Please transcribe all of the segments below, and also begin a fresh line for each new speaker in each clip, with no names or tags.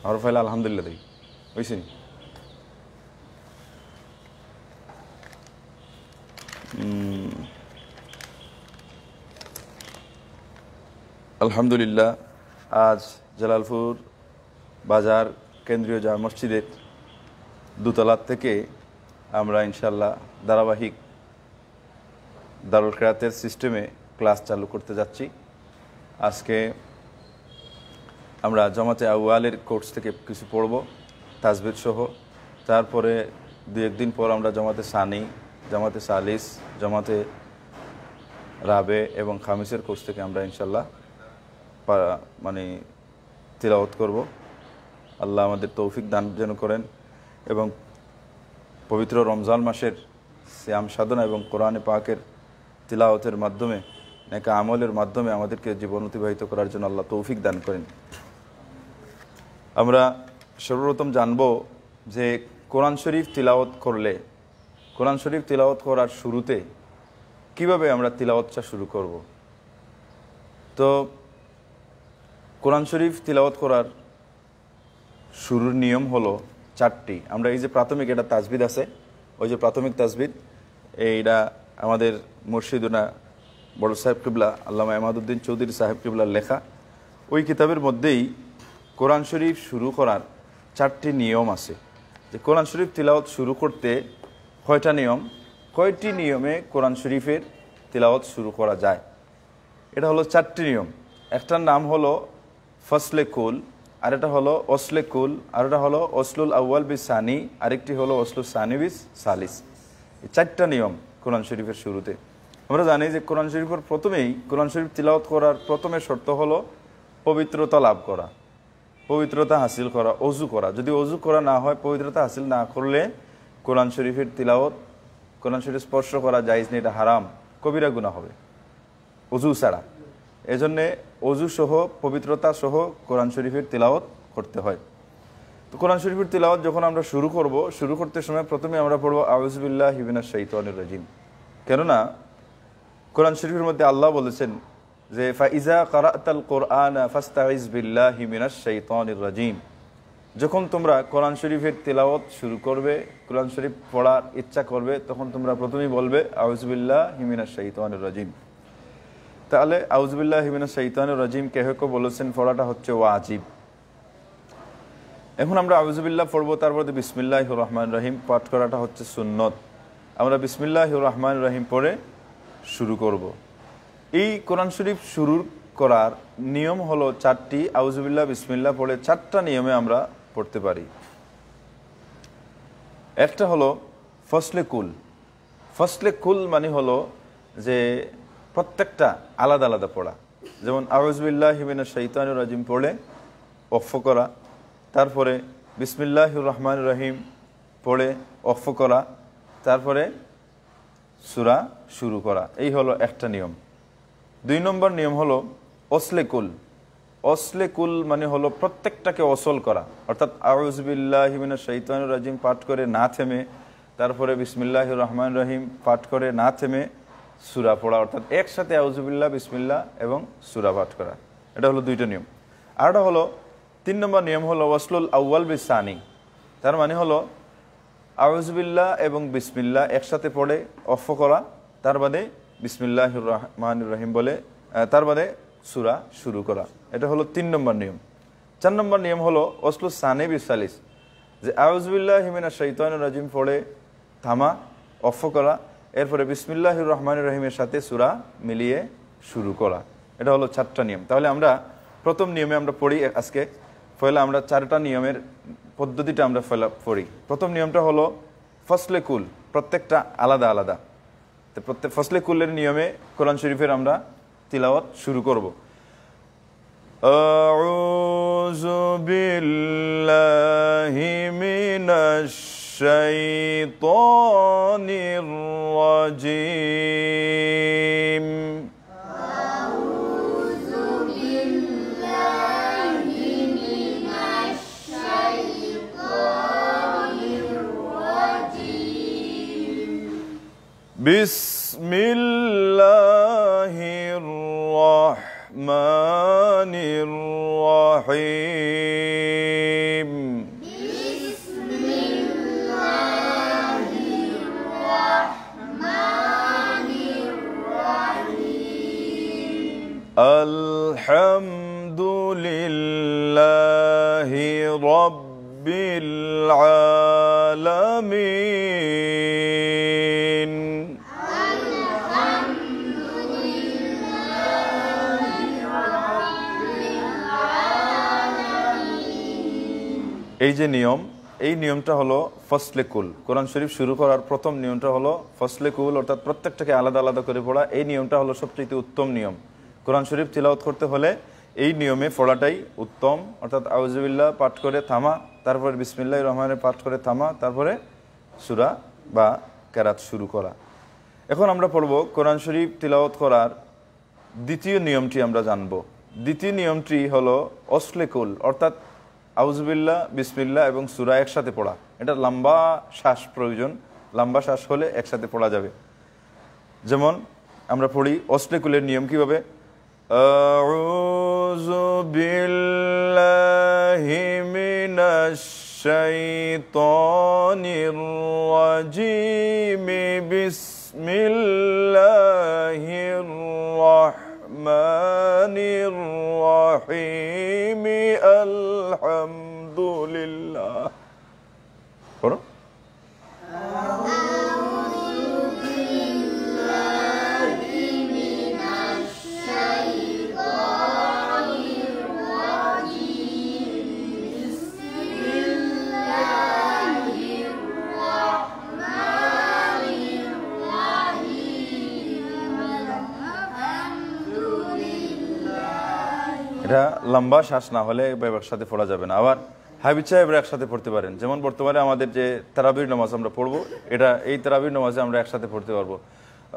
আমার ফাইল আলহামদুলিল্লাহ দেই হইছে নি আলহামদুলিল্লাহ আজ জালালপুর বাজার কেন্দ্রীয় জামে মসজিদের দোতলা থেকে আমরা ইনশাআল্লাহ ধারাবাহিক দারুল কিরাতের সিস্টেমে ক্লাস চালু করতে যাচ্ছি। আজকে আমরা জামাতে আউয়ালের কোর্স থেকে কিছু পড়ব তাজবিদ সহ, তারপরে দু একদিন পর আমরা জামাতে সানি, জামাতে সালিস, জামাতে রাবে এবং খামিসের কোর্স থেকে আমরা ইনশাল্লাহ তিলাওয়াত করব। আল্লাহ আমাদের তৌফিক দান যেন করেন এবং পবিত্র রমজান মাসের সিয়াম সাধনা এবং কোরআনে পাকের তিলাওয়াতের মাধ্যমে নেক আমলের মাধ্যমে আমাদেরকে জীবন অতিবাহিত করার জন্য আল্লাহ তৌফিক দান করেন। আমরা সর্বপ্রথম জানব যে কোরআন শরীফ তিলাওয়াত করলে, কোরআন শরীফ তিলাওয়াত করার শুরুতে কিভাবে আমরা তিলাওয়াতটা শুরু করব। তো কোরআন শরীফ তিলাওয়াত করার শুরুর নিয়ম হলো চারটি। আমরা এই যে প্রাথমিক এটা তাজবিদ আছে, ওই যে প্রাথমিক তাজবিদ, এইটা আমাদের মুর্শিদুনা বড় সাহেব কিবলা আল্লামা এমাদউদ্দিন চৌধুরী সাহেব কিবলার লেখা। ওই কিতাবের মধ্যেই কোরআন শরীফ শুরু করার চারটি নিয়ম আছে। যে কোরআন শরীফ তিলাওয়াত শুরু করতে কয়টা নিয়ম, কয়টি নিয়মে কোরআন শরীফের তিলাওয়াত শুরু করা যায়, এটা হলো চারটি নিয়ম। একটার নাম হলো ফসলে কুল, আরেকটা হলো ওসলে কুল, আরেকটা হলো ওসলুল আউয়াল বিস সানি, আরেকটি হলো ওসলুল সানি বিস সালিস। এই চারটা নিয়ম কোরআন শরীফের শুরুতে। আমরা জানি যে কোরআন শরীফের প্রথমেই কোরআন শরীফ তিলাওয়াত করার প্রথমে শর্ত হলো পবিত্রতা লাভ করা, পবিত্রতা হাসিল করা, অজু করা। যদি অজু করা না হয়, পবিত্রতা হাসিল না করলে কোরআন শরীফের তিলাওয়াত, কোরআন শরীফ স্পর্শ করা জায়েজ নেই, এটা হারাম, কবিরা গুনাহ হবে অজু ছাড়া। এজন্যে অজু সহ পবিত্রতা সহ কোরআন শরীফের তিলাওয়াত করতে হয়। তো কোরআন শরীফের তিলাওয়াত যখন আমরা শুরু করব, শুরু করতে সময় প্রথমে আমরা পড়ব আউযু বিল্লাহি মিনাশ শাইতানির রাজিম। কেননা কোরআন শরীফের মধ্যে আল্লাহ বলেছেন যে ফাইজা কারাতাল কোরআনা ফাস্তাইজ বিল্লাহি মিনাশ শাইতানির রাজিম। যখন তোমরা কোরআন শরীফের তিলাওয়াত শুরু করবে, কোরআন শরীফ পড়ার ইচ্ছা করবে, তখন তোমরা প্রথমেই বলবে আউযু বিল্লাহি মিনাশ শাইতানির রাজিম। তাহলে আউযু বিল্লাহি মিনাশ শাইতানির রাজিম কেহ কেউ বলেছেন পড়াটা হচ্ছে ওয়াজিব। এখন আমরা আউযু বিল্লাহ পড়ব, তারপরে বিসমিল্লাহির রহমানির রহিম পাঠ করাটা হচ্ছে সুন্নত। আমরা বিসমিল্লাহির রহমানির রহিম পড়ে শুরু করব। এই কোরআন শরীফ শুরু করার নিয়ম হলো চারটি। আউযু বিল্লাহ বিসমিল্লাহ পড়ে চারটা নিয়মে আমরা পড়তে পারি। একটা হলো ফসলে কুল। ফসলে কুল মানে হলো যে প্রত্যেকটা আলাদা আলাদা পড়া। যেমন আউযু বিল্লাহি মিনাশ শাইতানির রাজিম পড়ে ওকফ করা, তারপরে বিসমিল্লাহির রহমানির রহিম পড়ে ওকফ করা, তারপরে সূরা শুরু করা। এই হলো একটা নিয়ম। দুই নম্বর নিয়ম হলো ওসলে কুল। ওসলে কুল মানে হলো প্রত্যেকটাকে ওসল করা, অর্থাৎ আউযু বিল্লাহি মিনাশ শাইতানির রাজিম পাঠ করে না থেমে, তারপরে বিসমিল্লাহির রহমানির রহিম পাঠ করে না থেমে সূরা পড়া, অর্থাৎ একসাথে আউযু বিল্লাহ বিসমিল্লাহ এবং সূরা পাঠ করা। এটা হলো দুইটা নিয়ম। আরটা হলো তিন নম্বর নিয়ম হলো ওয়াসলুল আউয়াল বিস সানি। তার মানে হলো আউযু বিল্লাহ এবং বিসমিল্লাহ একসাথে পড়ে ওকফ করা, তার বাদে বিসমিল্লাহির রহমানির রহিম বলে তার বাদে সূরা শুরু করা। এটা হলো তিন নম্বর নিয়ম। চার নম্বর নিয়ম হলো ওসলুল সানি বিস সালিস, যে আউযু বিল্লাহি মিনাশ শাইতানির রাজিম পড়ে থামা, ওকফ করা, এরপরে বিসমিল্লাহির রহমানির রহিমের সাথে সূরা মিলিয়ে শুরু করা। এটা হলো চারটা নিয়ম। তাহলে আমরা প্রথম নিয়মে আমরা পড়ি আজকে। পয়লা আমরা চারটা নিয়মের পদ্ধতিটা আমরা পড়ি। প্রথম নিয়মটা হলো ফসলে কুল, প্রত্যেকটা আলাদা আলাদা। তো প্রত্যেক ফসলে কুলের নিয়মে কোরআন শরীফের আমরা তিলাওয়াত শুরু করব। আউযু বিল্লাহি মিনাশ শাইতানির রাজিম। বিসমিল্লাহির রহমানির রহিম। রহিম আলহামদুলিল্লাহি রাব্বিল আলামিন। এই যে নিয়ম, এই নিয়মটা হলো ফসলে কুল। কোরআন শরীফ শুরু করার প্রথম নিয়মটা হলো ফসলে কুল, অর্থাৎ প্রত্যেকটাকে আলাদা আলাদা করে পড়া। এই নিয়মটা হলো সবচেয়ে উত্তম নিয়ম। কোরআন শরীফ তিলাওয়াত করতে হলে এই নিয়মে পড়াটাই উত্তম, অর্থাৎ আউযুবিল্লাহ পাঠ করে থামা, তারপরে বিসমিল্লাহির রহমানির পাঠ করে থামা, তারপরে সূরা বা কেরাত শুরু করা। এখন আমরা পড়ব কোরআন শরীফ তিলাওয়াত করার দ্বিতীয় নিয়মটি আমরা জানব। দ্বিতীয় নিয়মটি হলো অসলে কুল, অর্থাৎ আউযুবিল্লাহ, বিসমিল্লাহ এবং সূরা একসাথে পড়া। এটা লম্বা শ্বাস প্রয়োজন, লম্বা শ্বাস হলে একসাথে পড়া যাবে। যেমন আমরা পড়ি অসলে কুলের নিয়ম কিভাবে, আউযু বিল্লাহি মিনাশ শাইতানির রাজিম, বিসমিল্লাহির রাহমানির রাহিম, আলহামদুলিল্লাহ। পড়ো। এটা লম্বা শ্বাস না হলে একসাথে পড়া যাবে না। আবার হাবিচ্ছা এবার একসাথে পড়তে পারেন। যেমন বর্তমানে আমাদের যে তারাবির নামাজ আমরা পড়বো, এটা এই তারাবির নামাজে আমরা একসাথে পড়তে পারবো।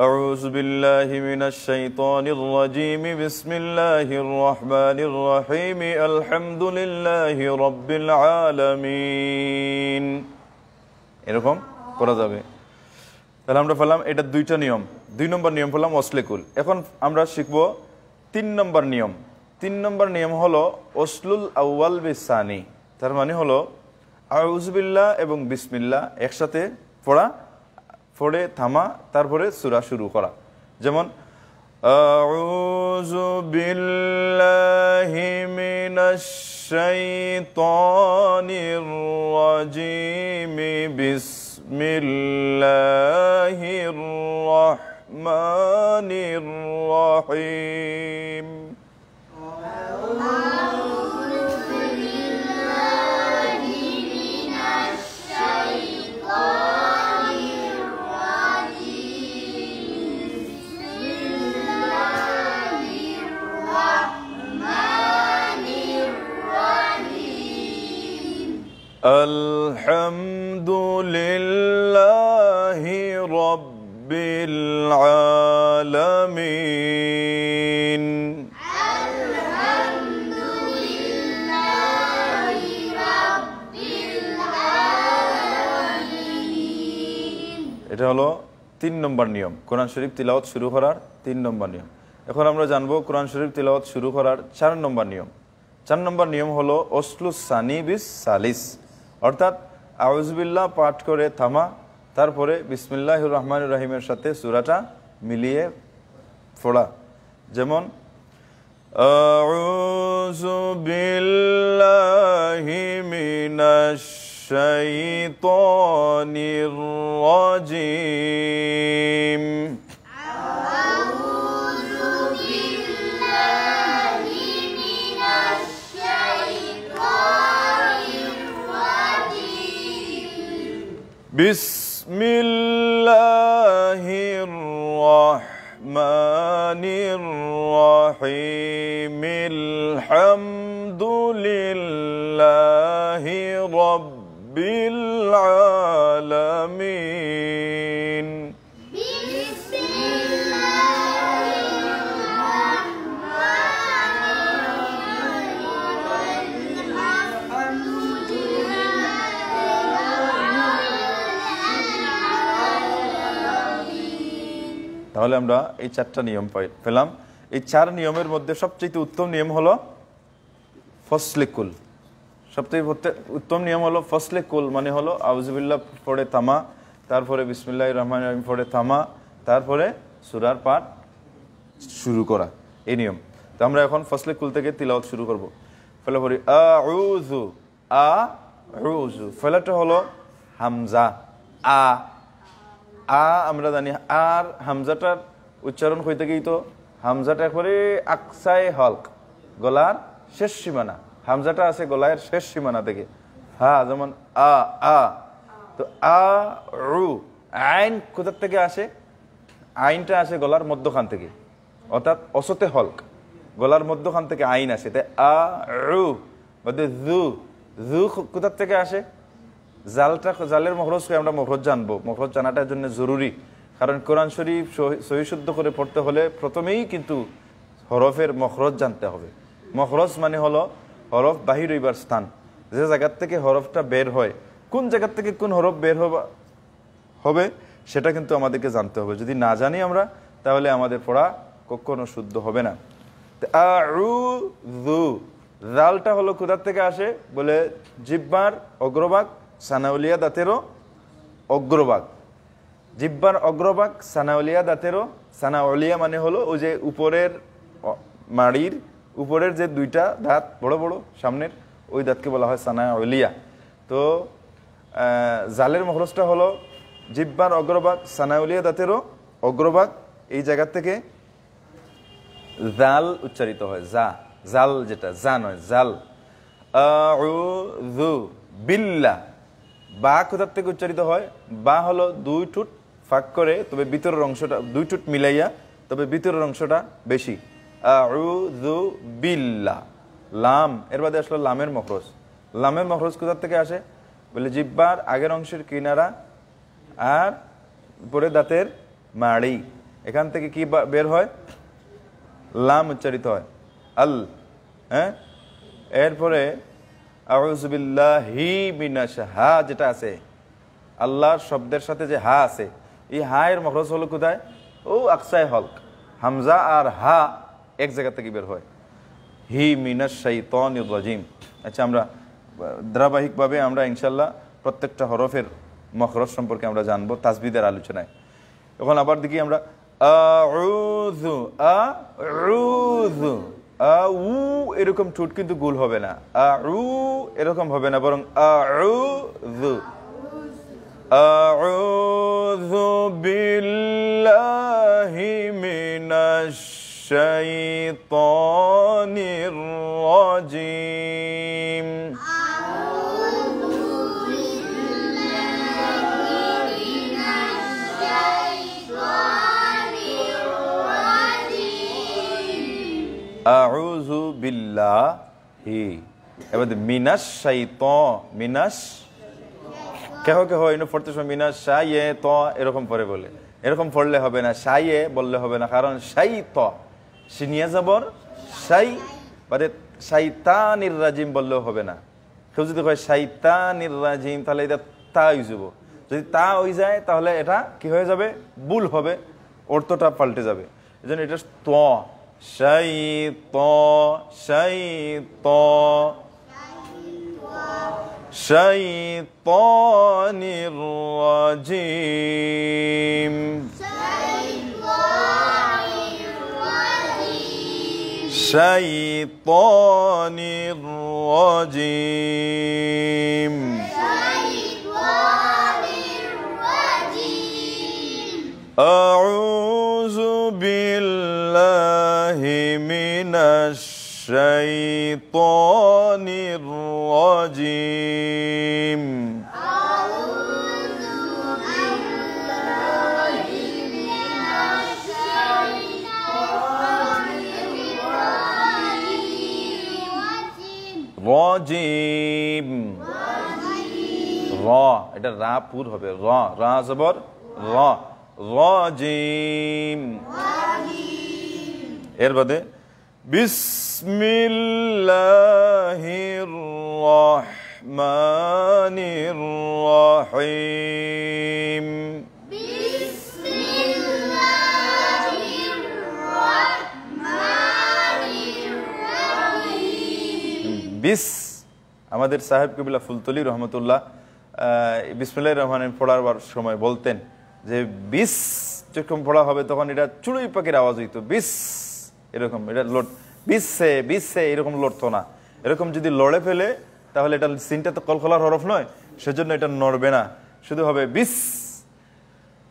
আউযু বিল্লাহি মিনাশ শাইতানির রাজিম, বিসমিল্লাহির রহমানির রহিম, আলহামদুলিল্লাহি রাব্বিল আলামিন। এরকম করা যাবে। তাহলে আমরা পেলাম এটা দুইটা নিয়ম। 2 নম্বর নিয়ম পেলাম অসলে কুল। এখন আমরা শিখবো 3 নম্বর নিয়ম। 3 নম্বর নিয়ম হলো ওসলুল আউয়াল বিসানি। তার মানে হলো আউযুবিল্লাহ এবং বিসমিল্লাহ একসাথে পড়া, পড়ে থামা, তারপরে সূরা শুরু করা। যেমন আউযু বিল্লাহি মিনাশ শাইতানির রাজিম, বিসমিল্লাহির রাহমানির রাহিম। আলহামদুলিল্লাহি রাব্বিল আলামিন।
আলহামদুলিল্লাহি রাব্বিল আলামিন।
এটা হলো 3 নম্বর নিয়ম, কোরআন শরীফ তিলাওয়াত শুরু করার 3 নম্বর নিয়ম। এখন আমরা জানবো কোরআন শরীফ তিলাওয়াত শুরু করার 4 নম্বর নিয়ম। 4 নম্বর নিয়ম হলো ওসলুস সানি বিস সালিস, অর্থাৎ আউযুবিল্লাহ পাঠ করে থামা, তারপরে বিসমিল্লাহির রহমানির রহিমের সাথে সূরাটা মিলিয়ে পড়া। যেমন আউযু বিল্লাহি মিনাশ শাইতানির রাজিম, বিসমিল্লাহির রহমানির রহিম, আলহামদুলিল্লাহি রাব্বিল আলামিন। তাহলে আমরা এই 4টা নিয়ম পেলাম। এই 4 নিয়মের মধ্যে সবচেয়ে উত্তম নিয়ম হলো ফসলে কুল, সবথেকে উত্তম নিয়ম হলো ফসলে কুল, মানে হলো আউযুবিল্লাহ পড়ে থামা, তারপরে বিসমিল্লাহির রহমানির রহিম পড়ে থামা, তারপরে সূরার পাঠ শুরু করা, এই নিয়ম। তো আমরা এখন ফসলে কুল থেকে তিলাওয়াত শুরু করব। ফলে পড়ি আউযু, আউযু, ফলাটা হলো হামজা, আমরা জানি। আর হামজাটার উচ্চারণ হইতে গিয়ে তো হামজাটা একবারে আকসায় হলক, গলার শেষ সীমানা, হামজাটা আছে গলার শেষ সীমানা থেকে। যেমন তো আইন কোথার থেকে আসে? আইনটা আসে গলার মধ্যখান থেকে, অর্থাৎ অসতে হলক, গলার মধ্যখান থেকে আইন আসে। তাই জু কোথার থেকে আসে? জালের মখরজকে আমরা মখরজ জানবো, মখরজ জানাটার জন্য জরুরি, কারণ কোরআন শরীফ সহিশুদ্ধ করে পড়তে হলে প্রথমেই কিন্তু হরফের মখরজ জানতে হবে। মখরজ মানে হলো হরফ বাহির হইবার স্থান, যে জায়গার থেকে হরফটা বের হয়, কোন জায়গার থেকে কোন হরফ বের হবে সেটা কিন্তু আমাদেরকে জানতে হবে। যদি না জানি আমরা, তাহলে আমাদের পড়া কখনো শুদ্ধ হবে না। জালটা হলো কোথার থেকে আসে বলে জিহ্বার অগ্রভাগ, সানাউলিয়া দাঁতেরও অগ্রভাগ, জিহ্বার অগ্রভাগ, সানাউলিয়া দাঁতেরও, সানাউলিয়া মানে হলো ওই যে উপরের মাড়ির উপরের যে দুইটা দাঁত বড় বড় সামনের, ওই দাঁতকে বলা হয় সানাউলিয়া। তো জালের মখরজটা হলো জিহ্বার অগ্রভাগ, সানাউলিয়া দাঁতেরও অগ্রভাগ, এই জায়গা থেকে জাল উচ্চারিত হয়, জাল যেটা জা নয়, জাল। আউযু বিল্লাহ, বা কোথার থেকে উচ্চারিত হয়? বা হলো দুই ঠোঁট ফাঁক করে, তবে ভিতরের অংশটা দুই ঠোঁট মিলাইয়া, তবে ভিতরের অংশটা বেশি। আউযু বিল্লাহ। লাম, এর বাদে আসলে লামের মখরজ। লামের মখরজ কোথার থেকে আসে বলে জিহ্বার আগের অংশের কিনারা আর পরে দাঁতের মাড়ি, এখান থেকে কি বের হয়? লাম উচ্চারিত হয়, আল। এরপরে আউযু বিল্লাহি মিনাশ, হা যেটা আছে আল্লাহর শব্দের সাথে যে হা আছে, এই হা এর মখরজ হলো কোথায়? ও আকসায় হলক, হামজা আর হা এক জায়গা থেকে বের হয়, হি মিনাশ শাইতানির রাজিম। আচ্ছা, আমরা ধারাবাহিকভাবে আমরা ইনশাল্লাহ প্রত্যেকটা হরফের মখরজ সম্পর্কে আমরা জানবো তাসবিদের আলোচনায়। এখন আবার দেখি আমরা আউযু, আউযু, আউ এরকম ঠোঁট কিন্তু গোল হবে না, আউ এরকম হবে না, বরং আউযু, আউযু বিল্লাহি মিনাশ শাইতানির রাজিম। আউযু বিল্লাহি, এবার মিনাশ শাইতান, মিনাশ কেহ কেহ এনে পড়তে সময় মিনাশ শাইয়ে ত এরকম পড়ে বলে, এরকম পড়লে হবে না, শাইয়ে বললে হবে না, কারণ শাইত সিনিয়া যাবর শাই, বাদে শাইতানির রাজিম বললেও হবে না। কেউ যদি কয় শাইতানির রাজিম, তাহলে এটা তা হয়ে যাব। যদি তা হয়ে যায় তাহলে এটা কি হয়ে যাবে? ভুল হবে, অর্থটা পাল্টে যাবে। এই জন্য এটা ত, শাইত, শাইত, শাইতানির রাজিম, শাইতানির রাজিম, আউযু বিল্লাহি মিনাশ শাইতানির রাজিম, রাজিম, র, এটা রা পুর হবে, র, রা জবর র, রাজিম। এর বাদে বিসমিল্লাহির রহমানির রহিম, বিস আমাদের সাহেব কবিলা ফুলতলি রহমতুল্লাহ বিসমিল্লাহির রহমানির পড়ার সময় বলতেন যে বিস যখন পড়া হবে তখন এটা চড়ুই পাখির আওয়াজ হইতো, বিস এরকম, এটা লড় বিসে বিসে এরকম লড়তো না। এরকম যদি লড়ে ফেলে তাহলে এটা সিনটা তো কলকলার হরফ নয়, সেজন্য এটা নড়বে না, শুধু হবে বিস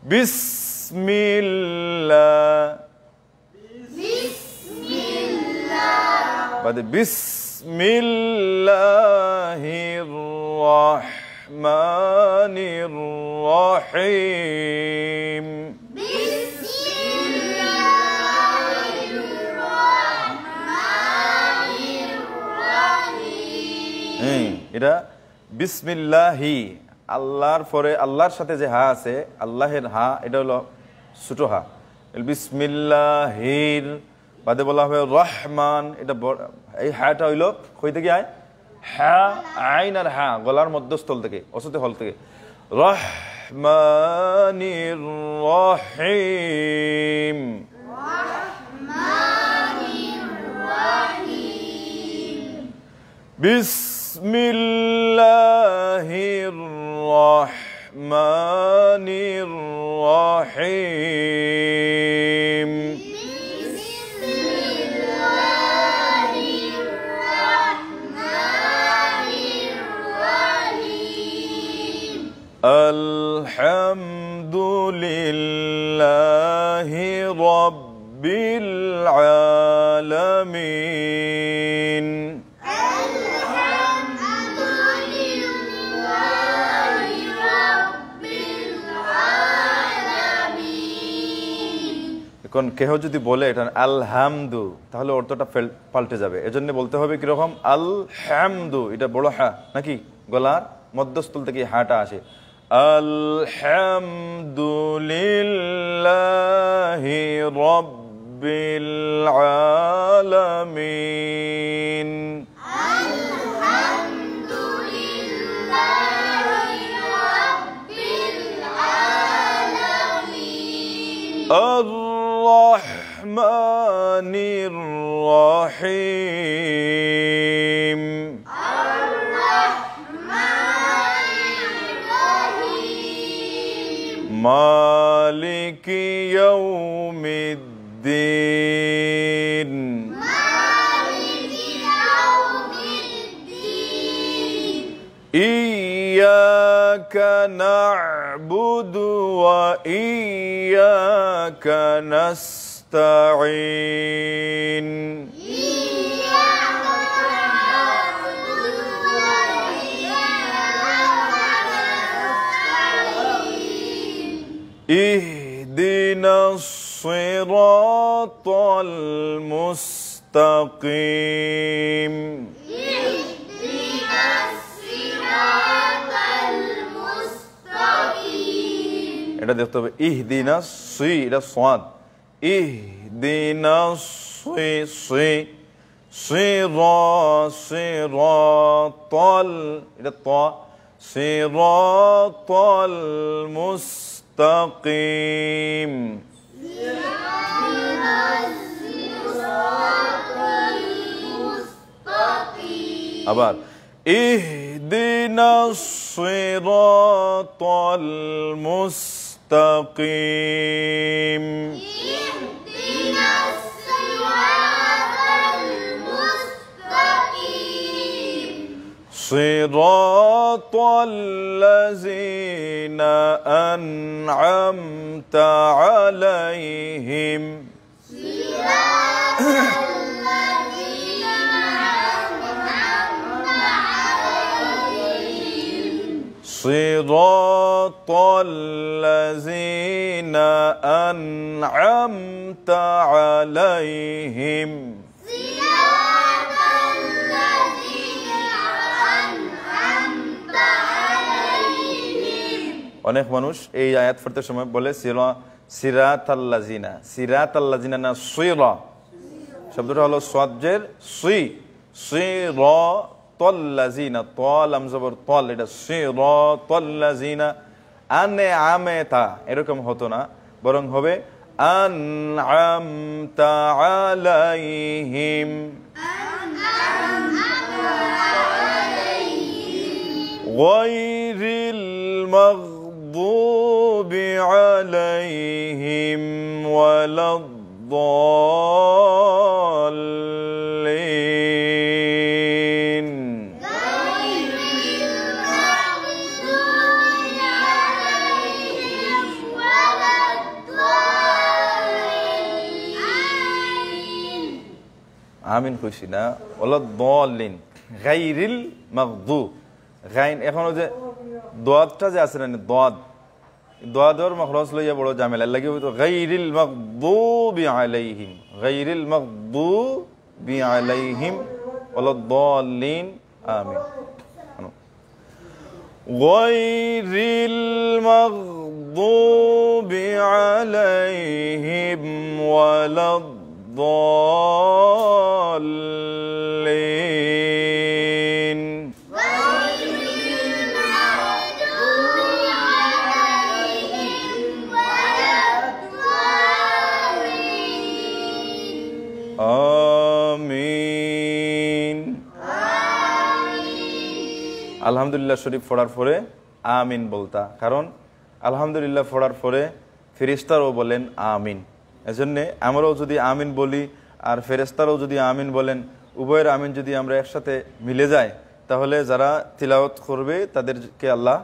বিসমিল্লাহ বাদে বিসমিল্লাহির রাহমানির রাহিম। এটা বিসমিল্লাহি, আল্লাহর পরে আল্লাহর সাথে যে হা আছে, আল্লাহের হা, এটা হলো ছোট হা। বিসমিল্লাহির বাদে বলা হবে রহমান, এটা এই হাটা হইল কই থেকে আয়, হা আইন আর হা গলার মধ্যস্থল থেকে, অসতে হল থেকে, রহমানির রহিম। বিসমিল্লাহির রহমানির রহিম। আলহামদুলিল্লাহি রাব্বিল আলামিন। এখন কেহ যদি বলে এটা আলহামদু, তাহলে অর্থটা পাল্টে যাবে, এজন্য বলতে হবে কিরকম, আলহামদু, এটা বড় হা নাকি, গলার মধ্যস্থল থেকে হাটা আসে, আলহামদুলিল্লাহি রাব্বিল আলামিন। আর-রাহমানির রাহিম। মালিকি ইয়াউমিদ্দিন। ইয়্যাকা না'বুদু ওয়া ইয়্যাকা নাস্তাঈন। ইহদিনাস সিরাতাল মুস্তাকিম। এটা দেখতে হবে ইহদিনাস সি, এটা সাদ, ইহদিনাস সি সি সিরাতাল, এটা তা, সিরাতাল মুস্তাকিম। আবার ইহদিনাস সিরাতাল মুস্তাকিম। সিরাতাল লাযিনা আন'আমতা আলাইহিম। সিরাতাল লাযিনা আন'আমতা আলাইহিম। অনেক মানুষ এই আয়াত পড়তে সময় বলে সিরাতাল লাযিনা, সিরাতাল লাযিনা না, সিরা শব্দটা হলো সাজ্জের সি, সিরাতাল লাযিনা, তা লাম জবর তাল, এটা সিরাতাল লাযিনা। আনে আমেতা এরকম হতো না, বরং হবে আন'আমতা আলাইহিম। غير المغضوب عليهم ولا الضالين আমিন খুশি না ওলা দলিন গাইরিল মাগদুব গাইন এখনো যে দোয়াদটা যে আছে না দোয়াদর মখরজ লইয়া বড় ঝামেলা লাগে তো গাইরিল মাগদুবি আলাইহিম গাইরিল মাগদুবি আলাইহিম ওলা দলিন আমিন গাইরিল মাগদুবি আলাইহিম ওয়ালা الضالين আমিন আলহামদুলিল্লাহ শরীফ পড়ার পরে আমিন বলতা কারণ আলহামদুলিল্লাহ পড়ার পরে ফেরেশতারাও বলেন আমিন এজন্য আমরাও যদি আমিন বলি আর ফেরেশতারাও যদি আমিন বলেন উভয়ের আমিন যদি আমরা একসাথে মিলে যায় তাহলে যারা তিলাওয়াত করবে তাদেরকে আল্লাহ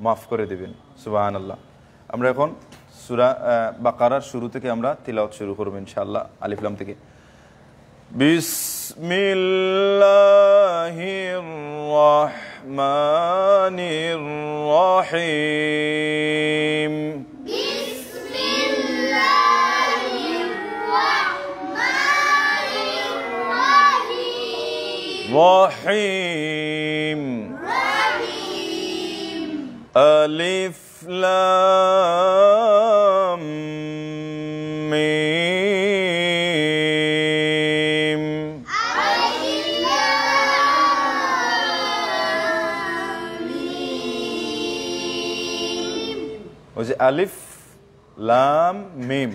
মাফ করে দিবেন সুবহানাল্লাহ। আমরা এখন সূরা বাকারার শুরু থেকে আমরা তিলাওয়াত শুরু করব ইনশাআল্লাহ আলিফ লাম থেকে বিসমিল্লাহির রহমানির রহিম রহিম আলিফ লাম মিম ওই যে আলিফ লাম মিম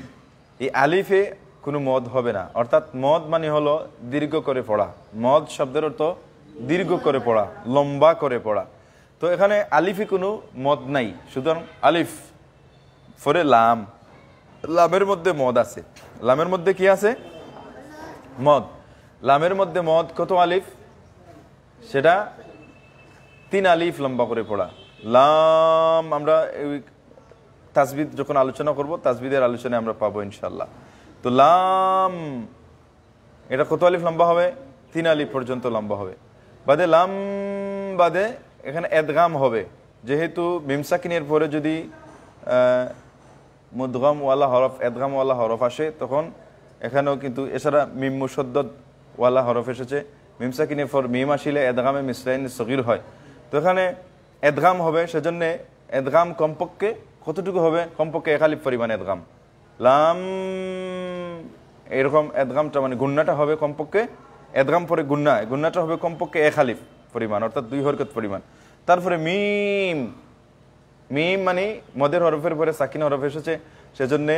এই আলিফে কোনো মদ হবে না অর্থাৎ মদ মানে হলো দীর্ঘ করে পড়া মদ শব্দের অর্থ দীর্ঘ করে পড়া লম্বা করে পড়া তো এখানে আলিফে কোনো মদ নাই সুতরাং আলিফ পরে লাম লামের মধ্যে মদ আছে লামের মধ্যে কি আছে মদ লামের মধ্যে মদ কত আলিফ সেটা 3 আলিফ লম্বা করে পড়া লাম আমরা তাসবিদ যখন আলোচনা করব তাসবিদের আলোচনায় আমরা পাবো ইনশাআল্লাহ তো লাম এটা কত আলিফ লম্বা হবে 3 আলিফ পর্যন্ত লম্বা হবে বাদে লাম বাদে এখানে ইদগাম হবে যেহেতু মিম সাকিনের পরে যদি মুদগাম ওয়ালা হরফ ইদগাম ওয়ালা হরফ আসে তখন এখানেও কিন্তু এছাড়া মিম মুশাদ্দাদ ওয়ালা হরফ এসেছে মিম সাকিনের পর মিম আসিলে ইদগামে মিসরাইন সগীর হয় তো এখানে ইদগাম হবে সেজন্য ইদগাম কমপক্ষে কতটুকু হবে কমপক্ষে 1 আলিফ পরিমাণ ইদগাম লাম এরকম ইদগামটা মানে গুন্নাটা হবে কমপক্ষে ইদগাম পরে গুন্নাটা হবে কমপক্ষে 1 আলিফ পরিমাণ অর্থাৎ 2 হরকত পরিমাণ তারপরে মিম মিম মানে মদের হরফের পরে সাকিন হরফ এসেছে সেজন্য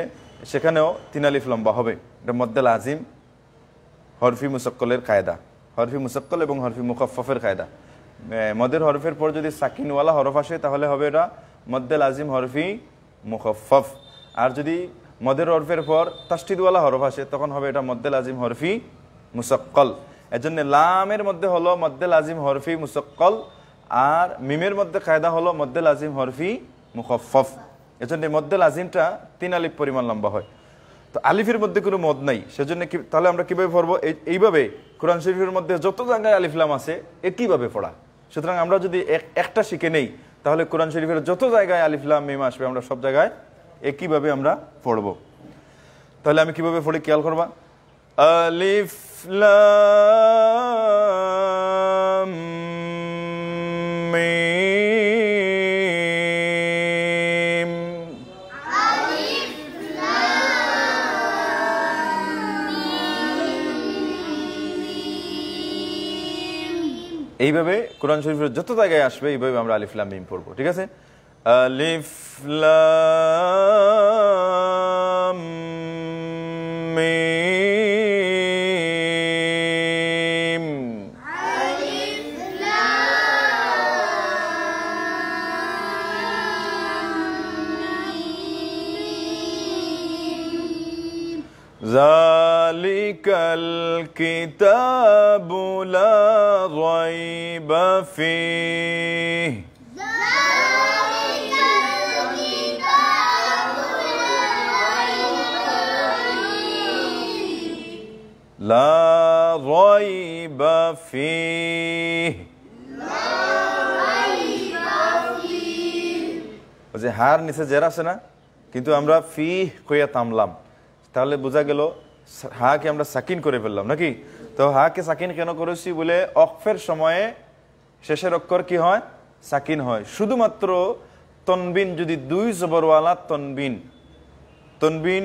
সেখানেও 3 আলিফ লম্বা হবে এটা মদ্দে লাজিম হরফি মুসাক্কলের কায়দা হরফি মুসাক্কল এবং হরফি মুখাফফের কায়দা মদের হরফের পর যদি সাকিনওয়ালা হরফ আসে তাহলে হবে এটা মদ্দে লাজিম হরফি মুখাফফ আর যদি মদের হরফের পর তাসদিদওয়ালা হরফ আসে তখন হবে এটা মদ্দে লাজিম হরফি মুসাক্কল এজন্য লামের মধ্যে হলো মদ্দে লাজিম হরফি মুসাক্কল আর মিমের মধ্যে কায়দা হলো মদ্দে লাজিম হরফি মুখাফফ এজন্য মদ্দে লাজিমটা 3 আলিফ পরিমাণ লম্বা হয় তো আলিফের মধ্যে কোনো মদ নাই সেজন্য তাহলে আমরা কিভাবে পড়বো এইভাবে কোরআন শরীফের মধ্যে যত জায়গায় আলিফ লাম আছে একইভাবে পড়া সুতরাং আমরা যদি একটা শিখে নেই তাহলে কোরআন শরীফের যত জায়গায় আলিফ লাম মিম আসবে আমরা সব জায়গায় একইভাবে আমরা পড়ব তাহলে আমি কিভাবে পড়ি খেয়াল করবা আলিফ লাম মিম
আলিফ লাম মিম
এইভাবে কোরআন শরীফের যত জায়গায় আসবে এইভাবে আমরা আলিফ লাম মিম পড়ব ঠিক আছে আলিফ লাম মিম
আলিফ লাম
যালিকাল কিতাবু লা রাইবা ফীহি লা রাইবা ফীহি ওই যে হার নিচে জের আছে না, কিন্তু আমরা ফি কইয়া থামলাম, তাহলে বোঝা গেল হাকে আমরা সাকিন করে ফেললাম নাকি। তো হাকে সাকিন কেন করেছি বলে অকফের সময়ে শেষের অক্ষর কি হয়, সাকিন হয়। শুধুমাত্র তনবিন যদি দুই জবরওয়ালা তনবিন, তনবিন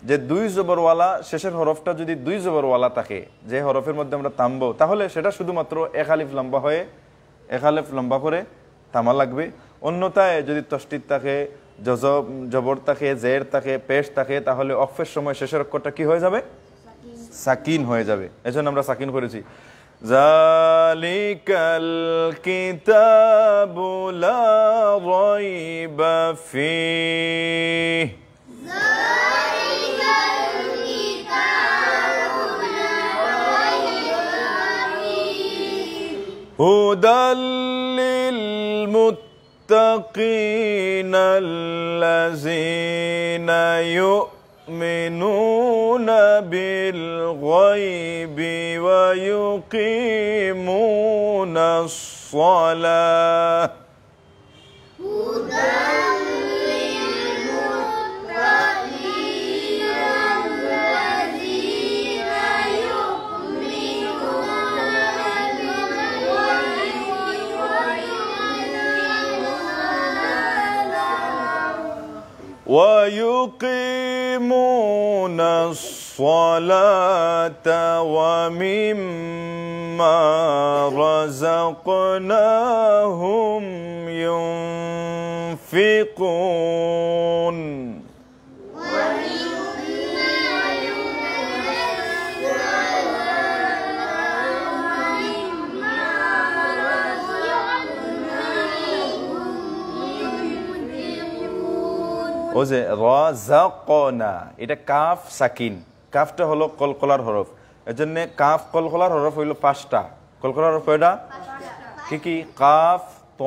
যে দুই জবরওয়ালা শেষের হরফটা যদি দুই জবরওয়ালা থাকে, যে হরফের মধ্যে আমরা থামবো, তাহলে সেটা শুধুমাত্র এক আলিফ লম্বা হয়ে এক আলিফ লম্বা করে থামা লাগবে। অন্যথায় যদি তসদিদ থাকে, জবর থাকে, জের থাকে, পেশ থাকে, তাহলে অকফের সময় শেষের অক্ষরটা কি হয়ে যাবে, সাকিন হয়ে যাবে। এজন্য আমরা সাকিন করেছি। যালিকাল কিতাবু লা রাইবা ফীহি হুদাল লিল মুত্তাকিনা আল্লাযীনা ইউমিনুনা বিল গায়বি ওয়া ইউকিমুনাস সালাহ। ويقيمون الصلاة ومما رزقناهم ينفقون ও যে রাযাকনা, এটা কাফ সাকিন, কাফটা হলো কলকলার হরফ, এজন্য কাফ কলকলার হরফ হইল 5টা। কলকলার হরফ কয়টা? কি কি? কাফ, ত,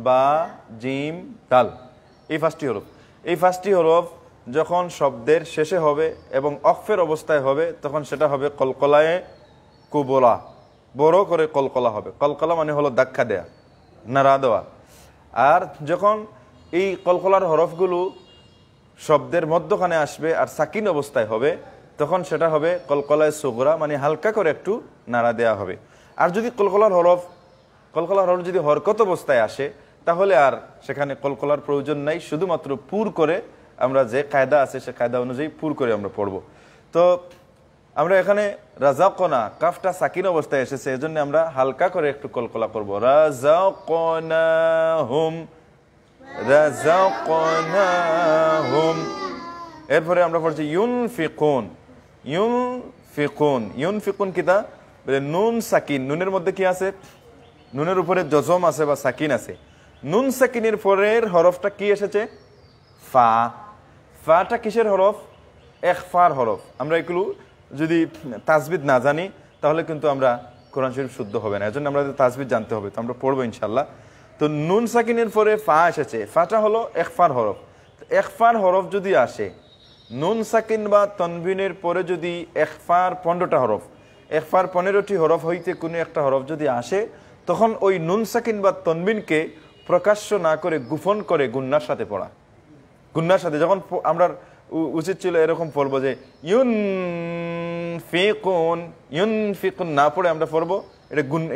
বা, জিম, দাল, এই 5টি হরফ। এই 5টি হরফ যখন শব্দের শেষে হবে এবং অকফের অবস্থায় হবে, তখন সেটা হবে কলকলায়ে কুবরা, বড় করে কলকলা হবে। কলকলা মানে হলো ধাক্কা দেয়া, নাড়া দেওয়া। আর যখন এই কলকলার হরফগুলো শব্দের মধ্যখানে আসবে আর সাকিন অবস্থায় হবে, তখন সেটা হবে কলকলায় সুগরা, মানে হালকা করে একটু নাড়া দেয়া হবে। আর যদি কলকলার হরফ যদি হরকত অবস্থায় আসে, তাহলে আর সেখানে কলকলার প্রয়োজন নাই, শুধুমাত্র পুর করে আমরা যে কায়দা আছে সে কায়দা অনুযায়ী পুর করে আমরা পড়ব। তো আমরা এখানে রাযাকনা, কাফটা সাকিন অবস্থায় এসেছে, এজন্য আমরা হালকা করে একটু কলকলা করব। রাযাকনাহুম, রাযাকনাহুম। এরপরে আমরা পড়ছি ইউনফিকুন। ইউনফিকুন কিতা বলে নুন সাকিন, নুনের মধ্যে কি আছে? নুনের উপরে জজম আছে বা সাকিন আছে। নুন সাকিনের পরের হরফটা কি এসেছে? ফা। ফাটা কিসের হরফ? ইখফার হরফ। আমরা এগুলো যদি তাজবিদ না জানি তাহলে কিন্তু আমরা কোরআন শরীফ শুদ্ধ হবে না, এজন্য আমরা তাজবিদ জানতে হবে। তো আমরা পড়বো ইনশাআল্লাহ। তো নুন সাকিনের পরে ফা এসেছে, ফাটা হলো ইখফার হরফ। ইখফার হরফ যদি আসে, নুন সাকিন বা তনবিনের পরে যদি ইখফার 15টা হরফ, ইখফার 15টি হরফ হইতে কোনো একটা হরফ যদি আসে, তখন ওই নুন সাকিন বা তনবিনকে প্রকাশ্য না করে গোপন করে গুন্নার সাথে পড়া। গুন্নার সাথে যখন আমরা উচিত ছিল এরকম পড়বো যে ইউনফিকুন না পড়ে আমরা পড়বো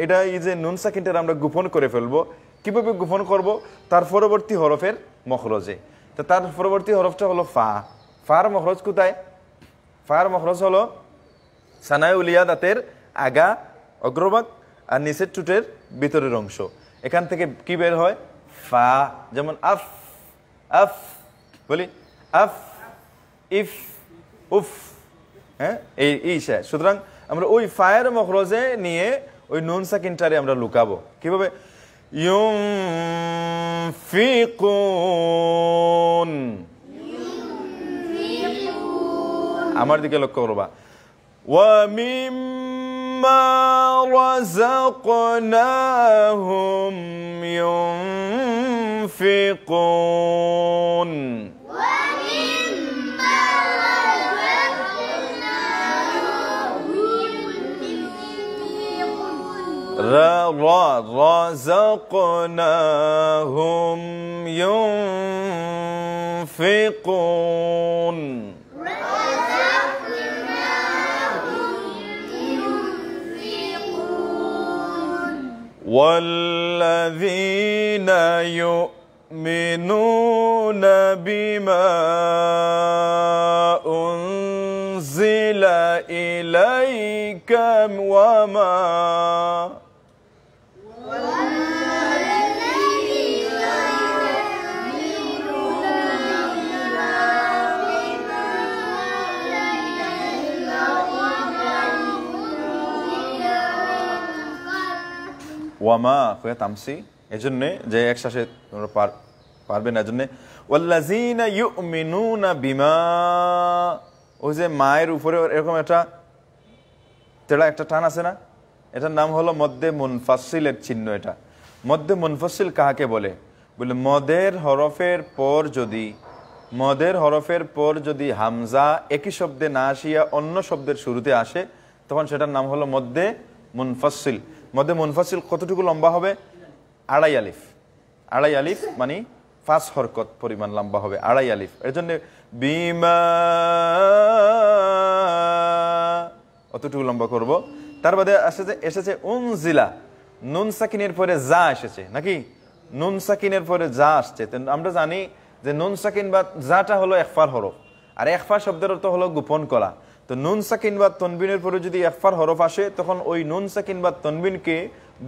এটা এই যে নুন সাকিনটা আমরা গোপন করে ফেলবো। কিভাবে গোপন করব? তার পরবর্তী হরফের মখরজে। তো তার পরবর্তী হরফটা হলো ফা। ফার মখরজ কোথায়? ফার মখরজ হলো সানায়ে উলিয়া দাঁতের আগা অগ্রভাগ আর নিচের টুটের ভিতরের অংশ, এখান থেকে কি বের হয়? ফা। যেমন আফ, আফ বলি, আফ, ইফ, উফ, হ্যাঁ, এই শেষ। সুতরাং আমরা ওই ফায়ের মখরজে নিয়ে ওই নুন সাকিনটারে আমরা লুকাবো। কিভাবে? ইউনফিকুন, আমার দিকে লক্ষ্য করবা। وَمِمَّا رَزَقْنَاهُمْ يُنْفِقُونَ رَزَقْنَاهُمْ يُنْفِقُونَ وَالَّذِينَ يُؤْمِنُونَ بِمَا أُنْزِلَ إِلَيْكَ وَمَا ওয়ামা কয়ে তামসি এজন্য যে একসাথে তোমরা পারবে না এজন্য ওয়াল্লাযিনা ইউমিনুনা বিমা ওই যে মায়ের উপরে এরকম একটা তেড়া একটা টান আছে না এটার নাম হলো মদ্দে মুনফাসিলের চিহ্ন এটা মদ্দে মুনফাসিল কাকে বলে বলে মদের হরফের পর যদি হামজা একই শব্দে না আসিয়া অন্য শব্দের শুরুতে আসে তখন সেটার নাম হলো মদ্দে মুনফাসিল মধ্যে মুনফাসিল কতটুকু লম্বা হবে আড়াই আলিফ মানে 5 হরকত পরিমাণ লম্বা হবে আড়াই আলিফ এর জন্য বিমা অতটুকু লম্বা করব তার বাদে এসেছে উনজিলা নুন সাকিনের পরে যা এসেছে নাকি নুন সাকিনের পরে যা আসছে আমরা জানি যে নুন সাকিন বা যাটা হলো ইখফার হরফ আর ইখফা শব্দের অর্থ হলো গোপন করা তো নুন সাকিন বা তনবিনের পরে যদি ইখফার হরফ আসে তখন ওই নুন সাকিন বা তনবিনকে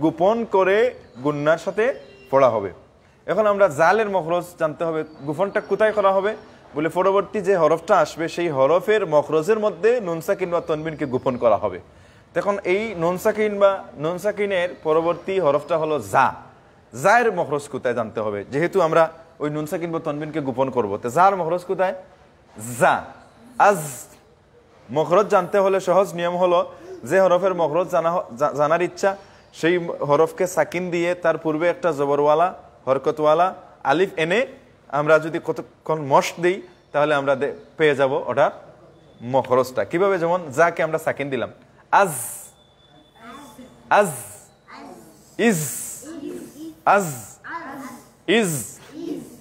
গোপন করে গুন্নার সাথে পড়া হবে এখন আমরা জালের মখরজ জানতে হবে গোপনটা কোথায় করা হবে বলে পরবর্তী যে হরফটা আসবে সেই হরফের মখরজের মধ্যে নুন সাকিন বা তনবিনকে গোপন করা হবে তখন এই নুন সাকিনের পরবর্তী হরফটা হলো জায়ের মখরজ কোথায় জানতে হবে যেহেতু আমরা ওই নুন সাকিন বা তনবিনকে গোপন করব তো জার মখরজ কোথায় জা আজ মখরজ জানতে হলে সহজ নিয়ম হলো যে হরফের মখরজ জানার ইচ্ছা সেই হরফকে সাকিন দিয়ে তার পূর্বে একটা জবরওয়ালা হরকতওয়ালা আলিফ এনে আমরা যদি কতক্ষণ মশ দিই তাহলে আমরা পেয়ে যাব ওটা মখরজটা কিভাবে যেমন যাকে আমরা সাকিন দিলাম আজ ইজ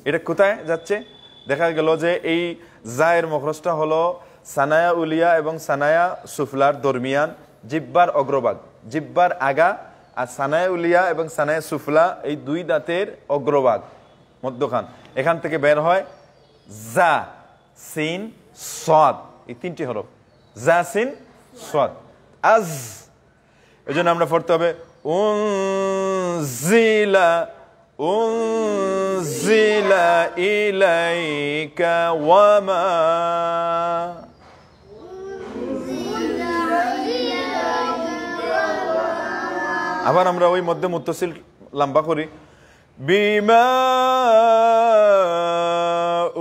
এটা কোথায় যাচ্ছে দেখা গেল যে এই জায়ের মখরজটা হলো সানায়া উলিয়া এবং সানায়া সুফলার দরমিয়ান জিব্বার অগ্রভাগ জিব্বার আগা আর সানায়া উলিয়া এবং সানায়া সুফলা এই দুই দাঁতের অগ্রভাগ মধ্যখান এখান থেকে বের হয় জা সিন সাদ এই তিনটি হরফ জা সিন সাদ আজ এজন্য আমরা পড়তে হবে উনজিলা ইলাইকা ওয়ামা আবার আমরা ওই মধ্যে মুত্তাসিল লম্বা করি বিমা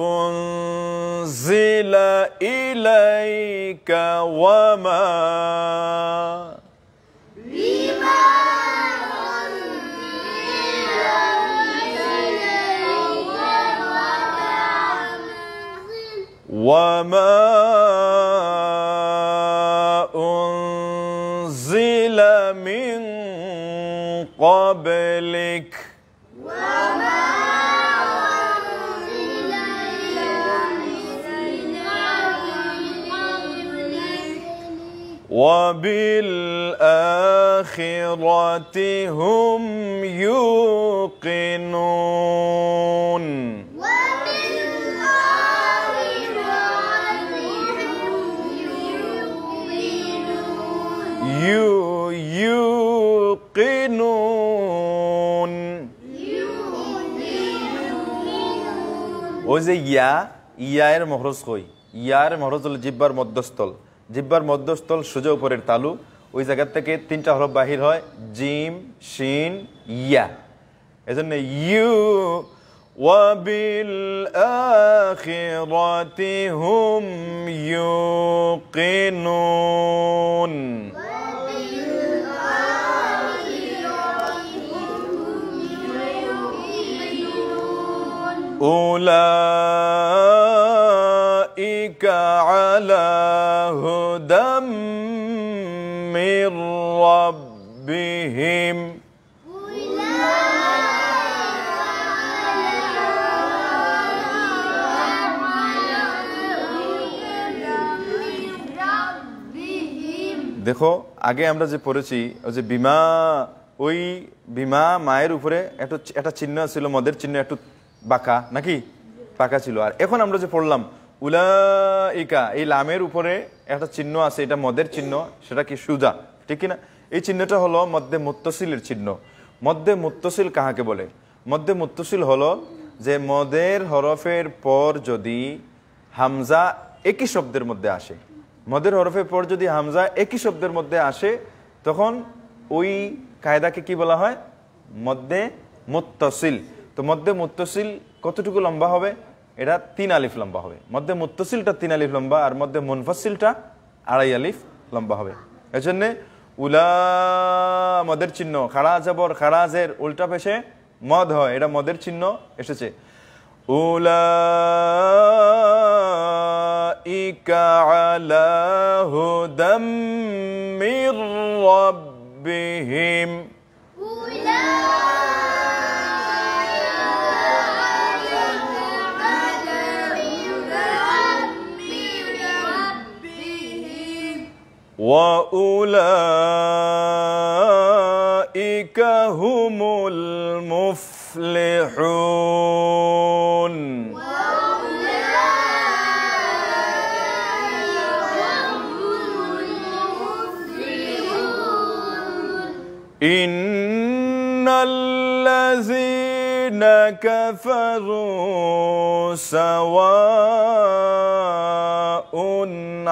উনজিলা ইলাইকা ওয়ামা وما أنزل من قبلك وبالآخرة هم يوقنون يوقنون ওই যে ইয়ার মখরজ কই ইয়ার মখরজ হলো জিহ্বার মধ্যস্থল সোজা উপরের তালু ওই জায়গা থেকে তিনটা হরফ বাহির হয় জিম শিন ইয়া এজন্য ইউ وبالآخرة هم يوقنون أولئك على هدى من ربهم দেখো আগে আমরা যে পড়েছি ওই যে বিমা মায়ের উপরে একটা চিহ্ন ছিল, মদের চিহ্ন, একটু বাঁকা নাকি পাকা ছিল। আর এখন আমরা যে পড়লাম উলাইকা, এই লামের উপরে একটা চিহ্ন আছে, এটা মদের চিহ্ন, সেটা কি সুজা, ঠিক কিনা? এই চিহ্নটা হলো মধ্যে মুত্তসিলের চিহ্ন। মধ্যে মুত্তসিল কাহাকে বলে? মধ্যে মুত্তসিল হলো যে মদের হরফের পর যদি হামজা একই শব্দের মধ্যে আসে, মদের হরফের পর যদি হামজা একই শব্দের মধ্যে আসে, তখন ওই কায়দাকে কি বলা হয়? মধ্যে মুত্তসিল। তো মধ্যে মুত্তসিল কতটুকু লম্বা হবে? এটা 3 আলিফ লম্বা হবে। মধ্যে মুত্তসিলটা 3 আলিফ লম্বা, আর মধ্যে মুনফাসিলটা 2.5 আলিফ লম্বা হবে। এই জন্যে উলা মদের চিহ্ন, খাড়া জবর খাড়া জের উল্টা পেশে মদ হয়, এটা মদের চিহ্ন এসেছে। উলাইকা আলা হুদাম মির রাব্বিহিম। وأولئك هم المفلحون إن الذين كفروا سواء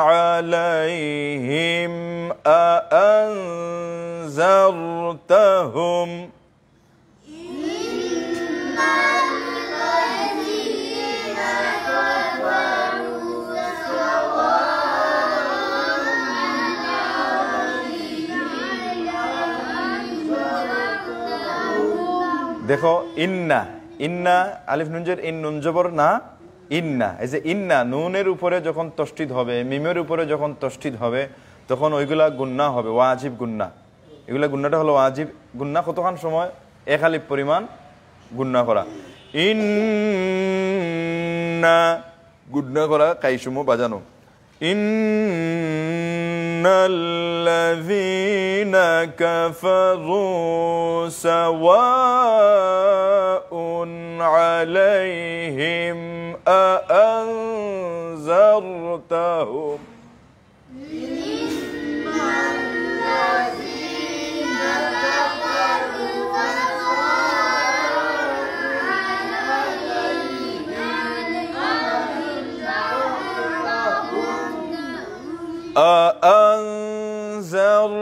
عليهم أأنذرتهم দেখো ইন্না, ইন্না আলিফ নুনজের ইন নুন জবর না ইন্না। এই যে ইন্না নুনের উপরে যখন তশদিদ হবে, মিমের উপরে যখন তশদিদ হবে, তখন ওইগুলা গুন্না হবে, ওয়াজিব গুন্না। এগুলা গুন্নাটা হলো ওয়াজিব গুন্না। কতক্ষণ সময়? 1 আলিফ পরিমাণ গুন্না করা। ইন্না গুন্না করা, কাইসুমো বাজানো। ইন্নাল্লাযীনা কাফারু সাওয়াউন আলাইহিম আআনযারতাহুম।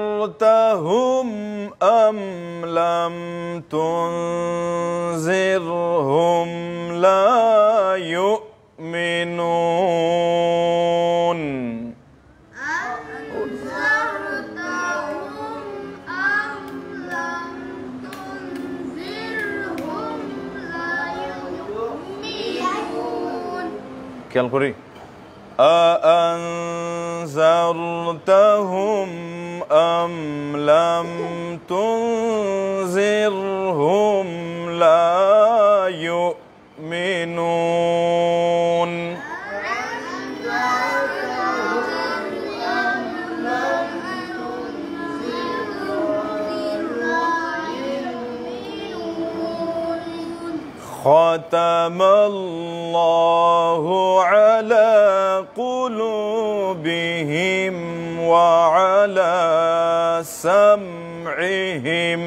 أأنذرتهم أم لم تنذرهم لا يؤمنون খেয়াল করি أأنذرتهم أم لم تنذرهم لا يؤمنون ختم الله على قلوبهم وعلى سمعهم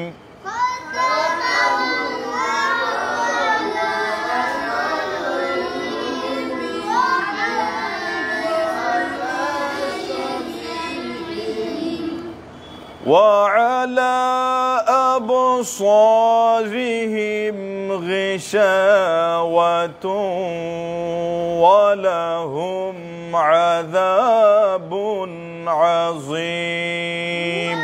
وعلى أبصارهم أبصارهم غشاوة ولهم عذاب عظيم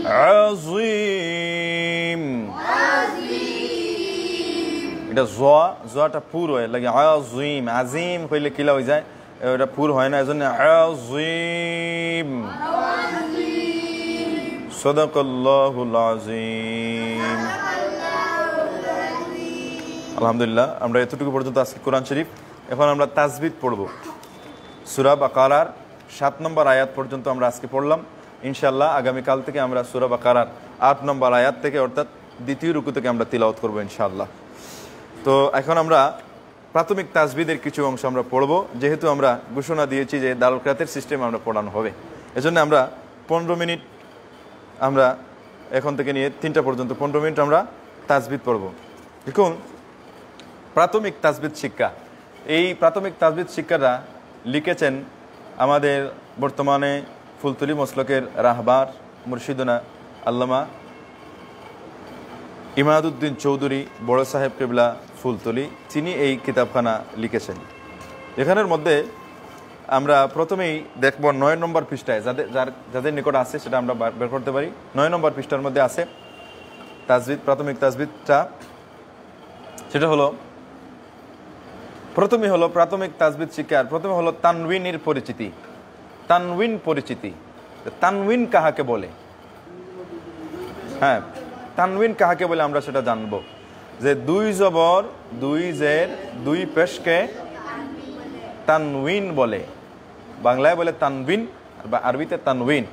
عظيم এটা জোয়াটা পুর হয় লাগে আজিম আজিম কইলে কিলা হয়ে যায় এটা পুর হয় না এজন্য আজিম সাদাকাল্লাহুল আযীম আলহামদুলিল্লাহ আমরা এতটুকু পর্যন্ত আজকে কোরআন শরীফ এখন আমরা তাজবিদ পড়ব সূরা বাকারার 7 নম্বর আয়াত পর্যন্ত আমরা আজকে পড়লাম ইনশাআল্লাহ আগামী কাল থেকে আমরা সূরা বাকারার 8 নম্বর আয়াত থেকে অর্থাৎ দ্বিতীয় রুকু থেকে আমরা তিলাওয়াত করব ইনশাআল্লাহ তো এখন আমরা প্রাথমিক তাজবিদের কিছু অংশ আমরা পড়ব যেহেতু আমরা ঘোষণা দিয়েছি যে দারুল কিরাতের সিস্টেমে আমরা পড়ানো হবে এজন্য আমরা 15 মিনিট আমরা এখন থেকে নিয়ে 3টা পর্যন্ত 15 মিনিট আমরা তাজবিদ পড়ব দেখুন প্রাথমিক তাজবিদ শিক্ষা এই প্রাথমিক তাজবিদ শিক্ষাটা লিখেছেন আমাদের বর্তমানে ফুলতলি মসলকের রাহবার মুর্শিদুনা আল্লামা ইমাদউদ্দিন চৌধুরী বড় সাহেব কেবলা ফুলতলি তিনি এই কিতাবখানা লিখেছেন এখানের মধ্যে আমরা প্রথমেই দেখব 9 নম্বর পৃষ্ঠায় যাদের নিকট আছে সেটা আমরা বের করতে পারি 9 নম্বর পৃষ্ঠার মধ্যে আছে তাজবিদ প্রাথমিক তাজবিদটা সেটা হলো প্রথমে হলো প্রাথমিক তাজবিদ শিক্ষার প্রথমে হলো তানউইনের পরিচিতি তানউইন কাহাকে বলে হ্যাঁ তানউইন কাহাকে বলে আমরা সেটা জানবো যে দুই জবর দুই জের দুই পেশকে তানউইন বলে বাংলায় বলে তানবিন বা আরবিতে তানউইন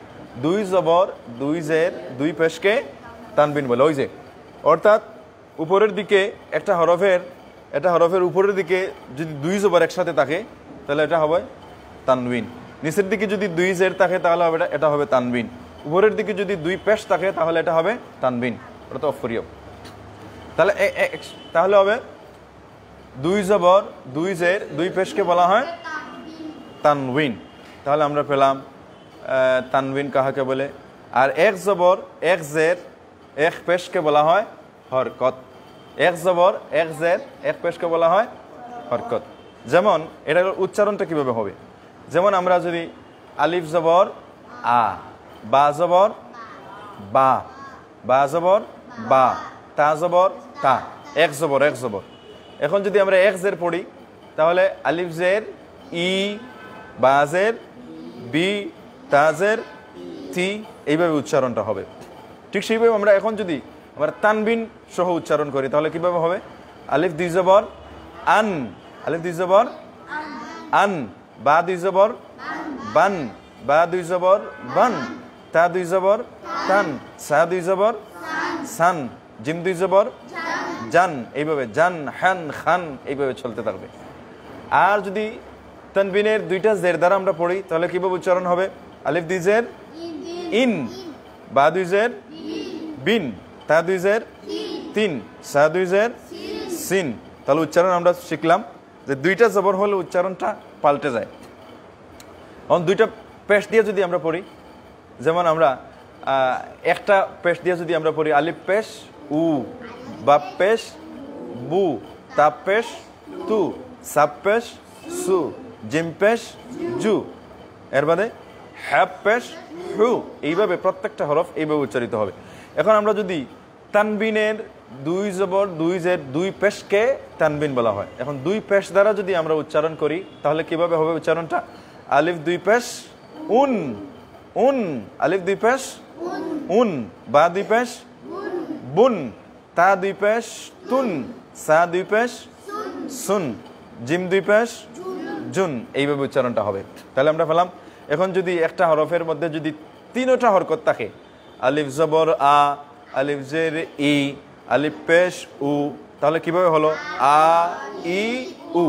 দুই জবর দুই জের দুই পেশকে তানবিন বলে ওই যে অর্থাৎ উপরের দিকে একটা হরফের উপরের দিকে যদি দুই জবর একসাথে থাকে তাহলে এটা হবে তানউইন নিচের দিকে যদি দুই জের থাকে তাহলে হবে এটা হবে তানবিন উপরের দিকে যদি দুই পেশ থাকে তাহলে এটা হবে তানবিন ওটা তো অফরিয় তাহলে হবে দুই জবর দুই জের দুই পেশকে বলা হয় তানউইন তাহলে আমরা পেলাম তানউইন কাহাকে বলে আর এক জবর এক জের এক পেশকে বলা হয় হরকত এক জবর এক জের এক পেশকে বলা হয় হরকত যেমন এটার উচ্চারণটা কিভাবে হবে যেমন আমরা যদি আলিফ জবর আ বা জবর বা বা জবর বা তা জবর তা এক জবর এখন যদি আমরা এক জের পড়ি তাহলে আলিফ জের ই বা জের বি তা জের তি এইভাবে উচ্চারণটা হবে ঠিক সেইভাবে আমরা এখন যদি আমরা তানবিন সহ উচ্চারণ করি তাহলে কিভাবে হবে আলিফ দুই জবর আন আলিফ দুই জবর আন বা দুই জবর বান বা দুই জবর বান তা দুই জবর তান সা দুই জবর সান জিম দুই জবর জান এইভাবে জান হান খান এইভাবে চলতে থাকবে আর যদি তানবিনের দুইটা জের দ্বারা আমরা পড়ি তাহলে কিভাবে উচ্চারণ হবে আলিফ দুই জের ইন বা দুই জের বিন তা দুই জের তিন সা দুই জের সিন তাহলে উচ্চারণ আমরা শিখলাম যে দুইটা জবর হলে উচ্চারণটা পাল্টে যায় এখন দুইটা পেশ দিয়ে যদি আমরা পড়ি যেমন আমরা একটা পেশ দিয়ে যদি আমরা পড়ি আলিফ পেশ উ বা পেশ বু তা পেশ তু সাব পেশ সু জিম পেশ জু এর বাদে হ্যাপ পেশ হু এইভাবে প্রত্যেকটা হরফ এইভাবে উচ্চারিত হবে এখন আমরা যদি তানবিনের দুই জবর দুই জের দুই পেশকে তানবিন বলা হয় এখন দুই পেশ দ্বারা যদি আমরা উচ্চারণ করি তাহলে কিভাবে হবে উচ্চারণটা আলিফ দুই পেশ উন উন আলিফ দুই পেশ উন বা দুই পেশ বুন তা দুই পেশ তুন সা দুই পেশ সুন জিম দুই পেশ জুন এইভাবে উচ্চারণটা হবে তাহলে আমরা পেলাম এখন যদি একটা হরফের মধ্যে যদি তিনটা হরকত থাকে আলিফ জবর আ আলিফ জের ই আলিফ পেশ উ তাহলে কিভাবে হলো আ ই উ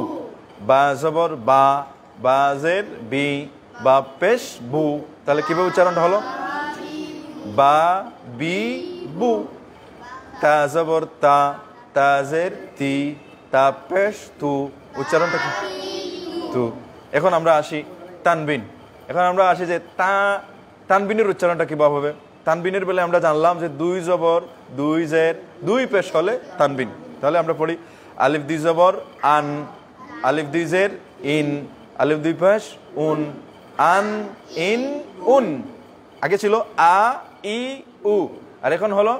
বা জবর বা বা জের বি বা পেশ বু তাহলে কিভাবে উচ্চারণটা হলো বা বি বু তা জবর তা তাজের তি, তা পেশ তু, উচ্চারণটা কি? তু। এখন আমরা আসি তানবিন। এখন আমরা আসি যে তানবিনের উচ্চারণটা কিভাবে হবে? তানবিনের বেলায় আমরা জানলাম যে 2 জবর 2 জের 2 পেশ হলে তানবিন। তাহলে আমরা পড়ি আলিফ 2 জবর আন, আলিফ 2 জের ইন, আলিফ 2 পেশ উন, আন ইন উন। আগে ছিল আ ই উ, আর এখন হলো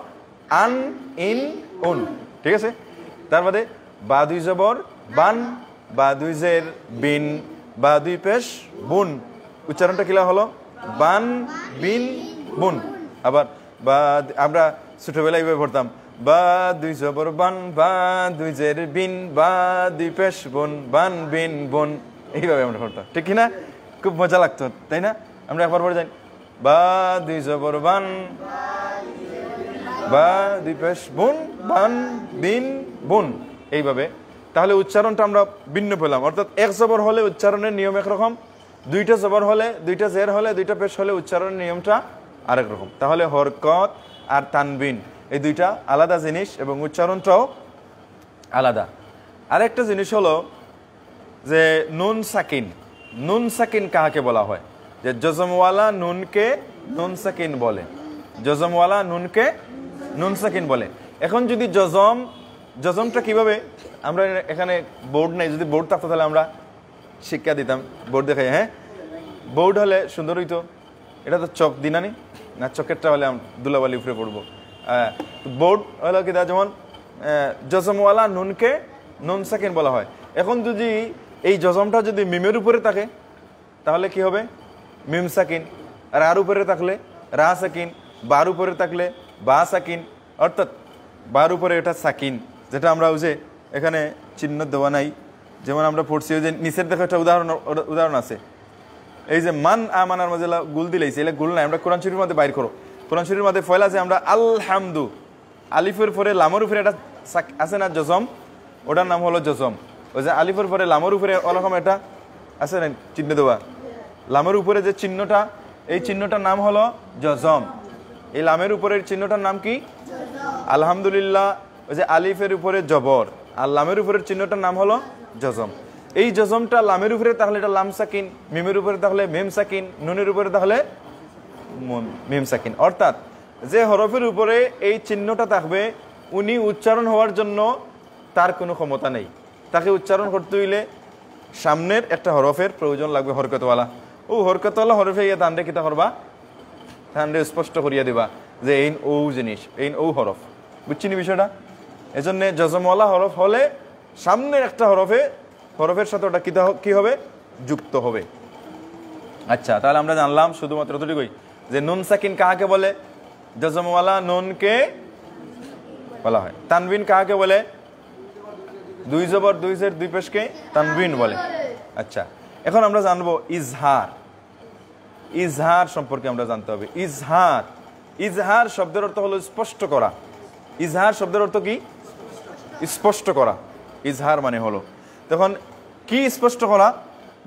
আন ইন উন। ঠিক আছে? তার বাদে বা 2 জবর বান, বা 2 জের বিন, বা 2 পেশ বুন। উচ্চারণটা কিলা হলো বান বিন বুন। আবার বা আমরা ছোটবেলায় এইভাবে পড়তাম বা 2 জবর বান, বা 2 জের বিন, বা 2 পেশ বুন, বান বিন বুন। এইভাবে আমরা পড়তাম, ঠিক কিনা? খুব মজা লাগতো, তাই না? আমরা একবার পড়ে যাই বা 2 জবর বান, বা 2 পেশ বুন, বান বিন বুন। এইভাবে তাহলে উচ্চারণটা আমরা ভিন্ন পেলাম। অর্থাৎ 1 জবর হলে উচ্চারণের নিয়ম একরকম, 2টা জবর হলে, 2টা জের হলে, 2টা পেশ হলে উচ্চারণের নিয়মটা আরেক রকম। তাহলে হরকত আর তানবিন এই 2টা আলাদা জিনিস এবং উচ্চারণটাও আলাদা। আরেকটা জিনিস হলো যে নুন সাকিন। নুন সাকিন কাহাকে বলা হয়? যে জজমওয়ালা নুনকে নুন সাকিন বলে। জজমওয়ালা নুনকে নুন সাকিন বলে। এখন যদি জজমটা কিভাবে, আমরা এখানে বোর্ড নেই, যদি বোর্ড থাকতো তাহলে আমরা শিক্ষা দিতাম, বোর্ড দেখাই। হ্যাঁ, বোর্ড হলে সুন্দর হইতো। এটা তো চক দিনানি না, চকেরটা হলে দুলাবালি উপরে পড়বো। বোর্ড হলো কি, যেমন জজমওয়ালা নুনকে নুন সাকিন বলা হয়। এখন যদি এই জজমটা যদি মিমের উপরে থাকে তাহলে কি হবে? মিম সাকিন। আর উপরে থাকলে রা সাকিন, বার উপরে থাকলে বা সাকিন। অর্থাৎ বার উপরে এটা সাকিন, যেটা আমরা ওই যে এখানে চিহ্ন দেওয়া নাই, যেমন আমরা পড়ছি ওই যে নিচের দেখো একটা উদাহরণ আছে। এই যে মান আমানার মাঝে গুল দিলেছি, এলে গুল নাই, আমরা কোরআন শরীফের মধ্যে বাইর করো। কোরআন শরীফের মধ্যে ফয়লা আছে আমরা আলহামদু, আলিফের পরে লামের উপরে এটা আছে না জজম, ওটার নাম হলো জজম। ওই যে আলিফের পরে লামের উপরে ওরকম এটা আছে না চিহ্ন দেওয়া, লামের উপরে যে চিহ্নটা, এই চিহ্নটার নাম হলো জজম। এই লামের উপরের চিহ্নটার নাম কি? আলহামদুলিল্লাহ। ওই যে আলিফের উপরে জবর আর লামের উপরের চিহ্নটার নাম হলো জজম। এই জজমটা লামের উপরে তাহলে এটা লাম সাকিন, মিমের উপরে তাহলে মিম সাকিন, নুনের উপরে তাহলে মিম সাকিন। অর্থাৎ যে হরফের উপরে এই চিহ্নটা থাকবে উনি উচ্চারণ হওয়ার জন্য তার কোনো ক্ষমতা নেই। তাকে উচ্চারণ করতে হইলে সামনের একটা হরফের প্রয়োজন লাগবে, হরকতওয়ালা। ও হরকতওয়ালা হরফে ইয়ে দান্ডে কিতা করবা, দান্ডে স্পষ্ট করিয়া দিবা যে এই ও জিনিস, এই ও হরফ। বুঝছিনি বিষয়টা? এজন্য জজমওয়ালা হরফ হলে সামনের একটা হরফের সাথে ওটা কি হবে? যুক্ত হবে। আচ্ছা, তাহলে আমরা জানলাম শুধুমাত্র এতটুকুই যে নুন সাকিন কাহাকে বলে? জজমওয়ালা নুনকে বলা হয়। তানবিন কাহাকে বলে? 2 জবর 2 জের 2 পেশকে তানবিন বলে। আচ্ছা, এখন আমরা জানবো ইজহার। ইজহার সম্পর্কে আমরা জানতে হবে। ইজহার শব্দের অর্থ হলো স্পষ্ট করা। ইজহার শব্দের অর্থ কি? স্পষ্ট করা। ইজহার মানে হলো, তখন কি স্পষ্ট করা?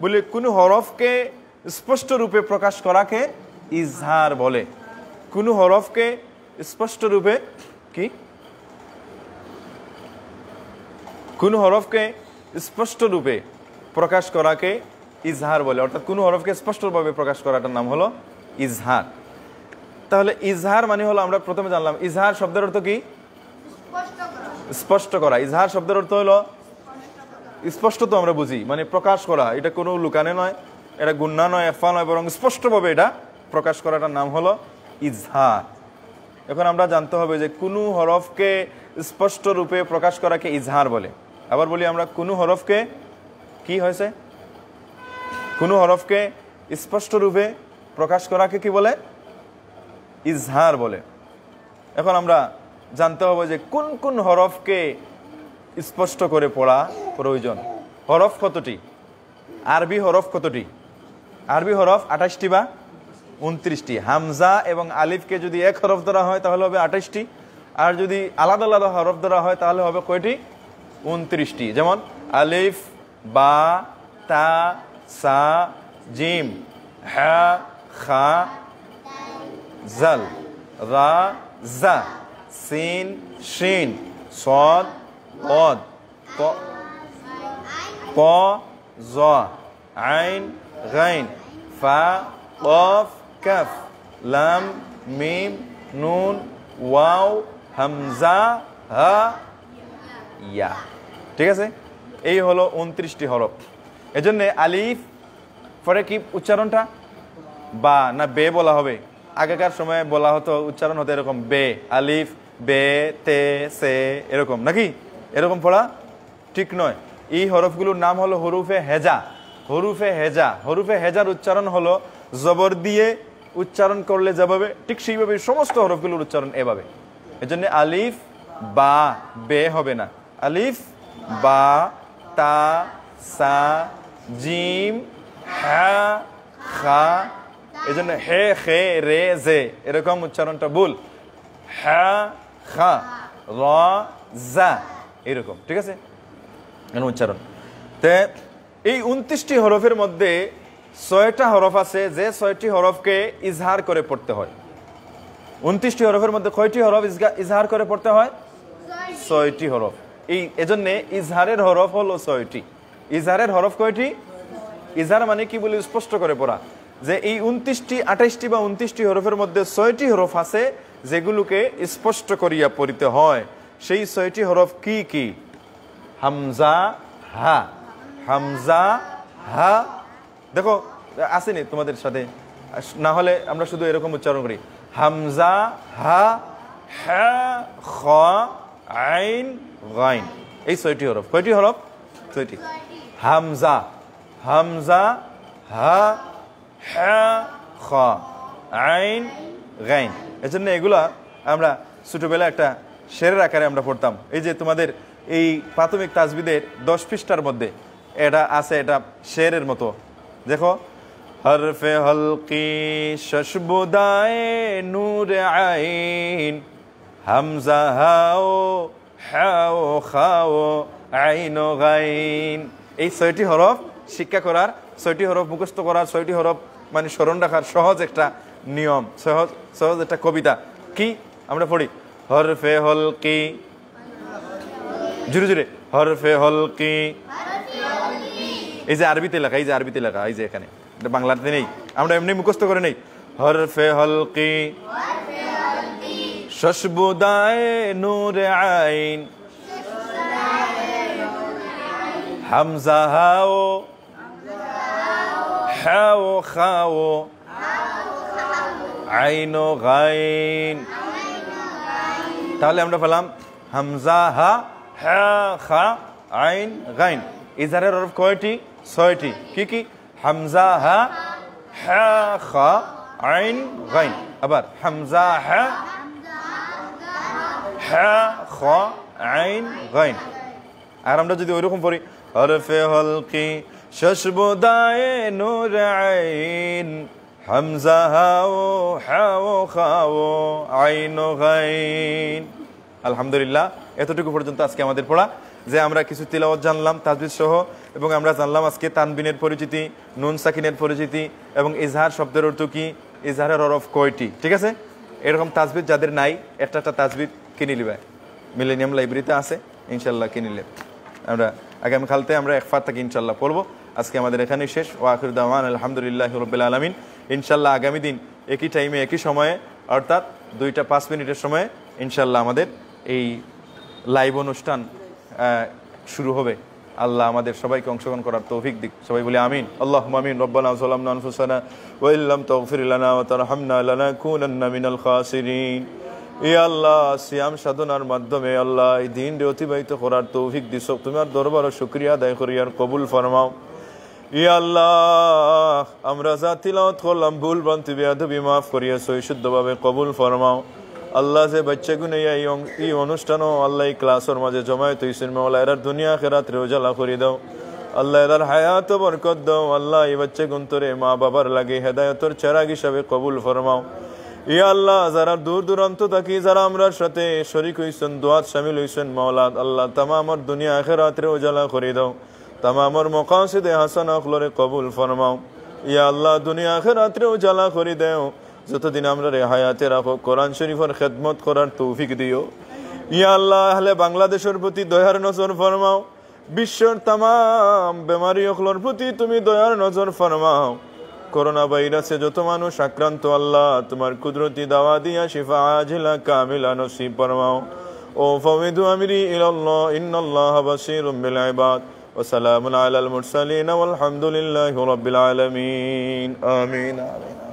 বলে কোনো হরফকে স্পষ্ট রূপে প্রকাশ করাকে ইজহার বলে। কোনো হরফকে স্পষ্ট রূপে কি? কোনো হরফকে স্পষ্ট রূপে প্রকাশ করাকে ইজহার বলে। অর্থাৎ কোনো হরফকে স্পষ্টভাবে প্রকাশ করাটার নাম হলো ইজহার। তাহলে ইজহার মানে হলো, আমরা প্রথমে জানলাম ইজহার শব্দের অর্থ কি? স্পষ্ট করা। ইজহার শব্দের অর্থ হলো স্পষ্ট, তো আমরা বুঝি মানে প্রকাশ করা। এটা কোনো লুকানে নয়, এটা গুন্না নয়, এফা নয়, বরং স্পষ্টভাবে এটা প্রকাশ করাটার নাম হলো ইজহার। এখন আমরা জানতে হবে যে কোনো হরফকে স্পষ্ট রূপে প্রকাশ করাকে ইজহার বলে। আবার বলি আমরা, কোনো হরফকে কি হয়েছে? কোনো হরফকে স্পষ্ট রূপে প্রকাশ করাকে কি বলে? ইজহার বলে। এখন আমরা জানতে হবে যে কোন কোন হরফকে স্পষ্ট করে পড়া প্রয়োজন। হরফ কতটি? আরবি হরফ কতটি? আরবি হরফ 28টি বা 29টি। হামজা এবং আলিফকে যদি এক হরফ ধরা হয় তাহলে হবে 28টি, আর যদি আলাদা আলাদা হরফ ধরা হয় তাহলে হবে কয়টি? 29টি। যেমন আলিফ, বা, তা, সা, জিম, হা, খা, জাল, রা, জা, সিন, শিন, সদ, قاد ق ظ عين غين فا قاف كاف লাম মিম নুন ওয়াও হামজা হা ইয়া। ঠিক আছে, এই হলো 29টি হরফ। এজন্য আলিফ পরে কি উচ্চারণটা বা না বে বলা হবে? আগেকার সময়ে বলা হতো, উচ্চারণ হতো এরকম বে, আলিফ বে তে সে, এরকম নাকি? এরকম পড়া ঠিক নয়। এই হরফগুলোর নাম হলো হরুফে হেজা। হরুফে হেজা, হরুফে হেজার উচ্চারণ হলো জবর দিয়ে উচ্চারণ করলে যেভাবে ঠিক সেইভাবে সমস্ত হরফগুলোর উচ্চারণ এভাবে। এজন্য আলিফ বা বে হবে না, আলিফ বা তা সা জিম হা খা। এজন্য হে খে রে জে এরকম উচ্চারণটা ভুল, হা খা র জা এরকম। ঠিক আছে, উচ্চারণ। তে এই 29টি হরফের মধ্যে 6টা হরফ আছে যে 6টি হরফকে ইজহার করে পড়তে হয়। 29টি হরফের মধ্যে কয়টি হরফ ইজহার করে পড়তে হয়? 6টি হরফ। এই এজন্য ইজহারের হরফ হলো 6টি। ইজহারের হরফ কয়টি? ইজহার মানে কি বলে স্পষ্ট করে পড়া, যে এই 29টি 28টি বা 29টি হরফের মধ্যে 6টি হরফ আছে যেগুলোকে স্পষ্ট করিয়া পড়িতে হয়। সেই 6টি হরফ কি কি? হামজা হা, হামজা হা। দেখো আসেনি তোমাদের সাথে, না হলে আমরা শুধু এরকম উচ্চারণ করি, হামজা হা হা খ আইন গাইন। এই 6টি হরফ। কয়টি হরফ? 6টি। হামজা, হামজা হা হা খ আইন গাইন। এজন্য এগুলা আমরা ছোটবেলায় একটা শেরের আকারে আমরা পড়তাম। এই যে তোমাদের এই প্রাথমিক তাজবিদের 10 পৃষ্ঠার মধ্যে এটা আছে, এটা শেরের মতো। দেখো, হরফে হলকি শশবুদায়ে নূর আইন হামজা হাও হাও খাও আইন গাইন। এই 6টি হরফ শিক্ষা করার, 6টি হরফ মুখস্থ করার, 6টি হরফ মানে স্মরণ রাখার সহজ একটা নিয়ম, সহজ একটা কবিতা। কি আমরা পড়ি? হরফে হলকি, জুড়ে জুড়ে, হরফে হলকি। এই যে আরবিতে লেখা, এই যে আরবিতে লেখা, এই যে এখানে, এটা বাংলাতে নেই, আমরা এমনি মুখস্থ করে নেই। হরফে হলকি শশবুদায়ে নূর আইন হামজা হাও হাও খাও আইন গাইন। তাহলে আমরা পেলাম হামজা হা হা খা আইন গাইন। ইজহারের হরফ কয়টি? 6টি। কি কি? হামজা হা হা খা আইন গাইন। আবার হামজা হা হা খা আইন গাইন। আর আমরা যদি ওইরকম পড়ি, হরফে হলকি শশবুদায়ে নূর আইন হামজা হাও হাও খাও আইন গাইন। আলহামদুলিল্লাহ, এতটুকু পর্যন্ত আজকে আমাদের পড়া, যে আমরা কিছু তিলাওয়াত জানলাম তাজবিদ সহ, এবং আমরা জানলাম আজকে তানবিনের পরিচিতি, নুন সাকিনের পরিচিতি, এবং ইজহার শব্দের অর্থ কি, ইজহারের হরফ কয়টি। ঠিক আছে, এরকম তাজবিদ যাদের নাই, একটা তাজবিদ কিনে নিবে, মিলেনিয়াম লাইব্রেরিতে আছে, ইনশাল্লাহ কিনে নিলে আমরা আগামীকালতে আমরা একফাত থেকে ইনশাল্লাহ পড়বো। আজকে আমাদের এখানেই শেষ। ওয়া আখিরু দাওয়ানা আলহামদুলিল্লাহি রাব্বিল আলামিন। ইনশাল্লাহ আগামী দিন একই টাইমে একই সময়ে, অর্থাৎ 2টা 5 মিনিটের সময় ইনশাল্লাহ আমাদের এই লাইভ অনুষ্ঠান শুরু হবে। আল্লাহ আমাদের সবাইকে অংশগ্রহণ করার তৌফিক দিক। সবাই বলে আমিন। আল্লাহুম্মা আমিন। রব্বানা যালামনা আনফুসানা ওয়া ইল্লাম তাগফির লানা ওয়া তারহামনা লানাকুনান্না মিনাল খাসিরিন। ইয়া আল্লাহ, সিয়াম সাধনার মাধ্যমে আল্লাহ এই দিনটি অতিবাহিত করার তৌফিক দিছো, তোমার দরবারে শুকরিয়া আদায় করি আর কবুল ফরমাও। ইয়া আল্লাহ, আমরা যা তিলাওয়াত করলাম ভুল ভ্রান্তি বেয়াদবি মাফ করিয়া সহিশুদ্ধভাবে কবুল ফরমাও। আল্লাহ, যে বাচ্চাগুলো এই অনুষ্ঠানও আল্লাহ এই ক্লাসের মাঝে জমায়েত হইছেন, মাওলা এরার দুনিয়া আখিরাতে উজালা করে দাও। আল্লাহ এরার হায়াত বরকত দাও। আল্লাহ এই বাচ্চাগুন তোরে মা বাবার লাগে হেদায়েতের চেরাগ হিসাবে কবুল ফরমাও। ইয়া আল্লাহ, যারা দূর দূরান্ত থাকি, যারা আমরার সাথে শরীক হইছেন, দুআত শামিল হইছেন, মাওলা আল্লাহ তামামর দুনিয়া আখিরাতে উজালা করে দাও। তামামর মাকাসিদে হাসানা গুলোরে কবুল ফরমাও। ইয়া আল্লাহ, দুনিয়া আখিরাতে উজালা করে দাও। যতদিন আমরা রে হায়াতে রাখো, কোরআন শরীফের খেদমত করার তৌফিক দিও। ইয়া আল্লাহ আহলে বাংলাদেশের প্রতি দয়ার নজর ফরমাও, বিশ্বের তামাম বেমারি অকলর প্রতি তুমি দয়ার নজর ফরমাও। করোনা ভাইরাসে যত মানুষ আক্রান্ত আল্লাহ তোমার কুদরতি দাওয়া দিয়া শিফা আজিলা কামিলা নসিব ফরমাও। ও ফামিদু আমরি ইলাল্লাহ ইন্নাল্লাহা বাসীরুম বিল ইবাদ ওয়া সালামুন আলাল মুরসালিন ওয়াল হামদুলিল্লাহি রাব্বিল আলামিন। আমিন আমিন।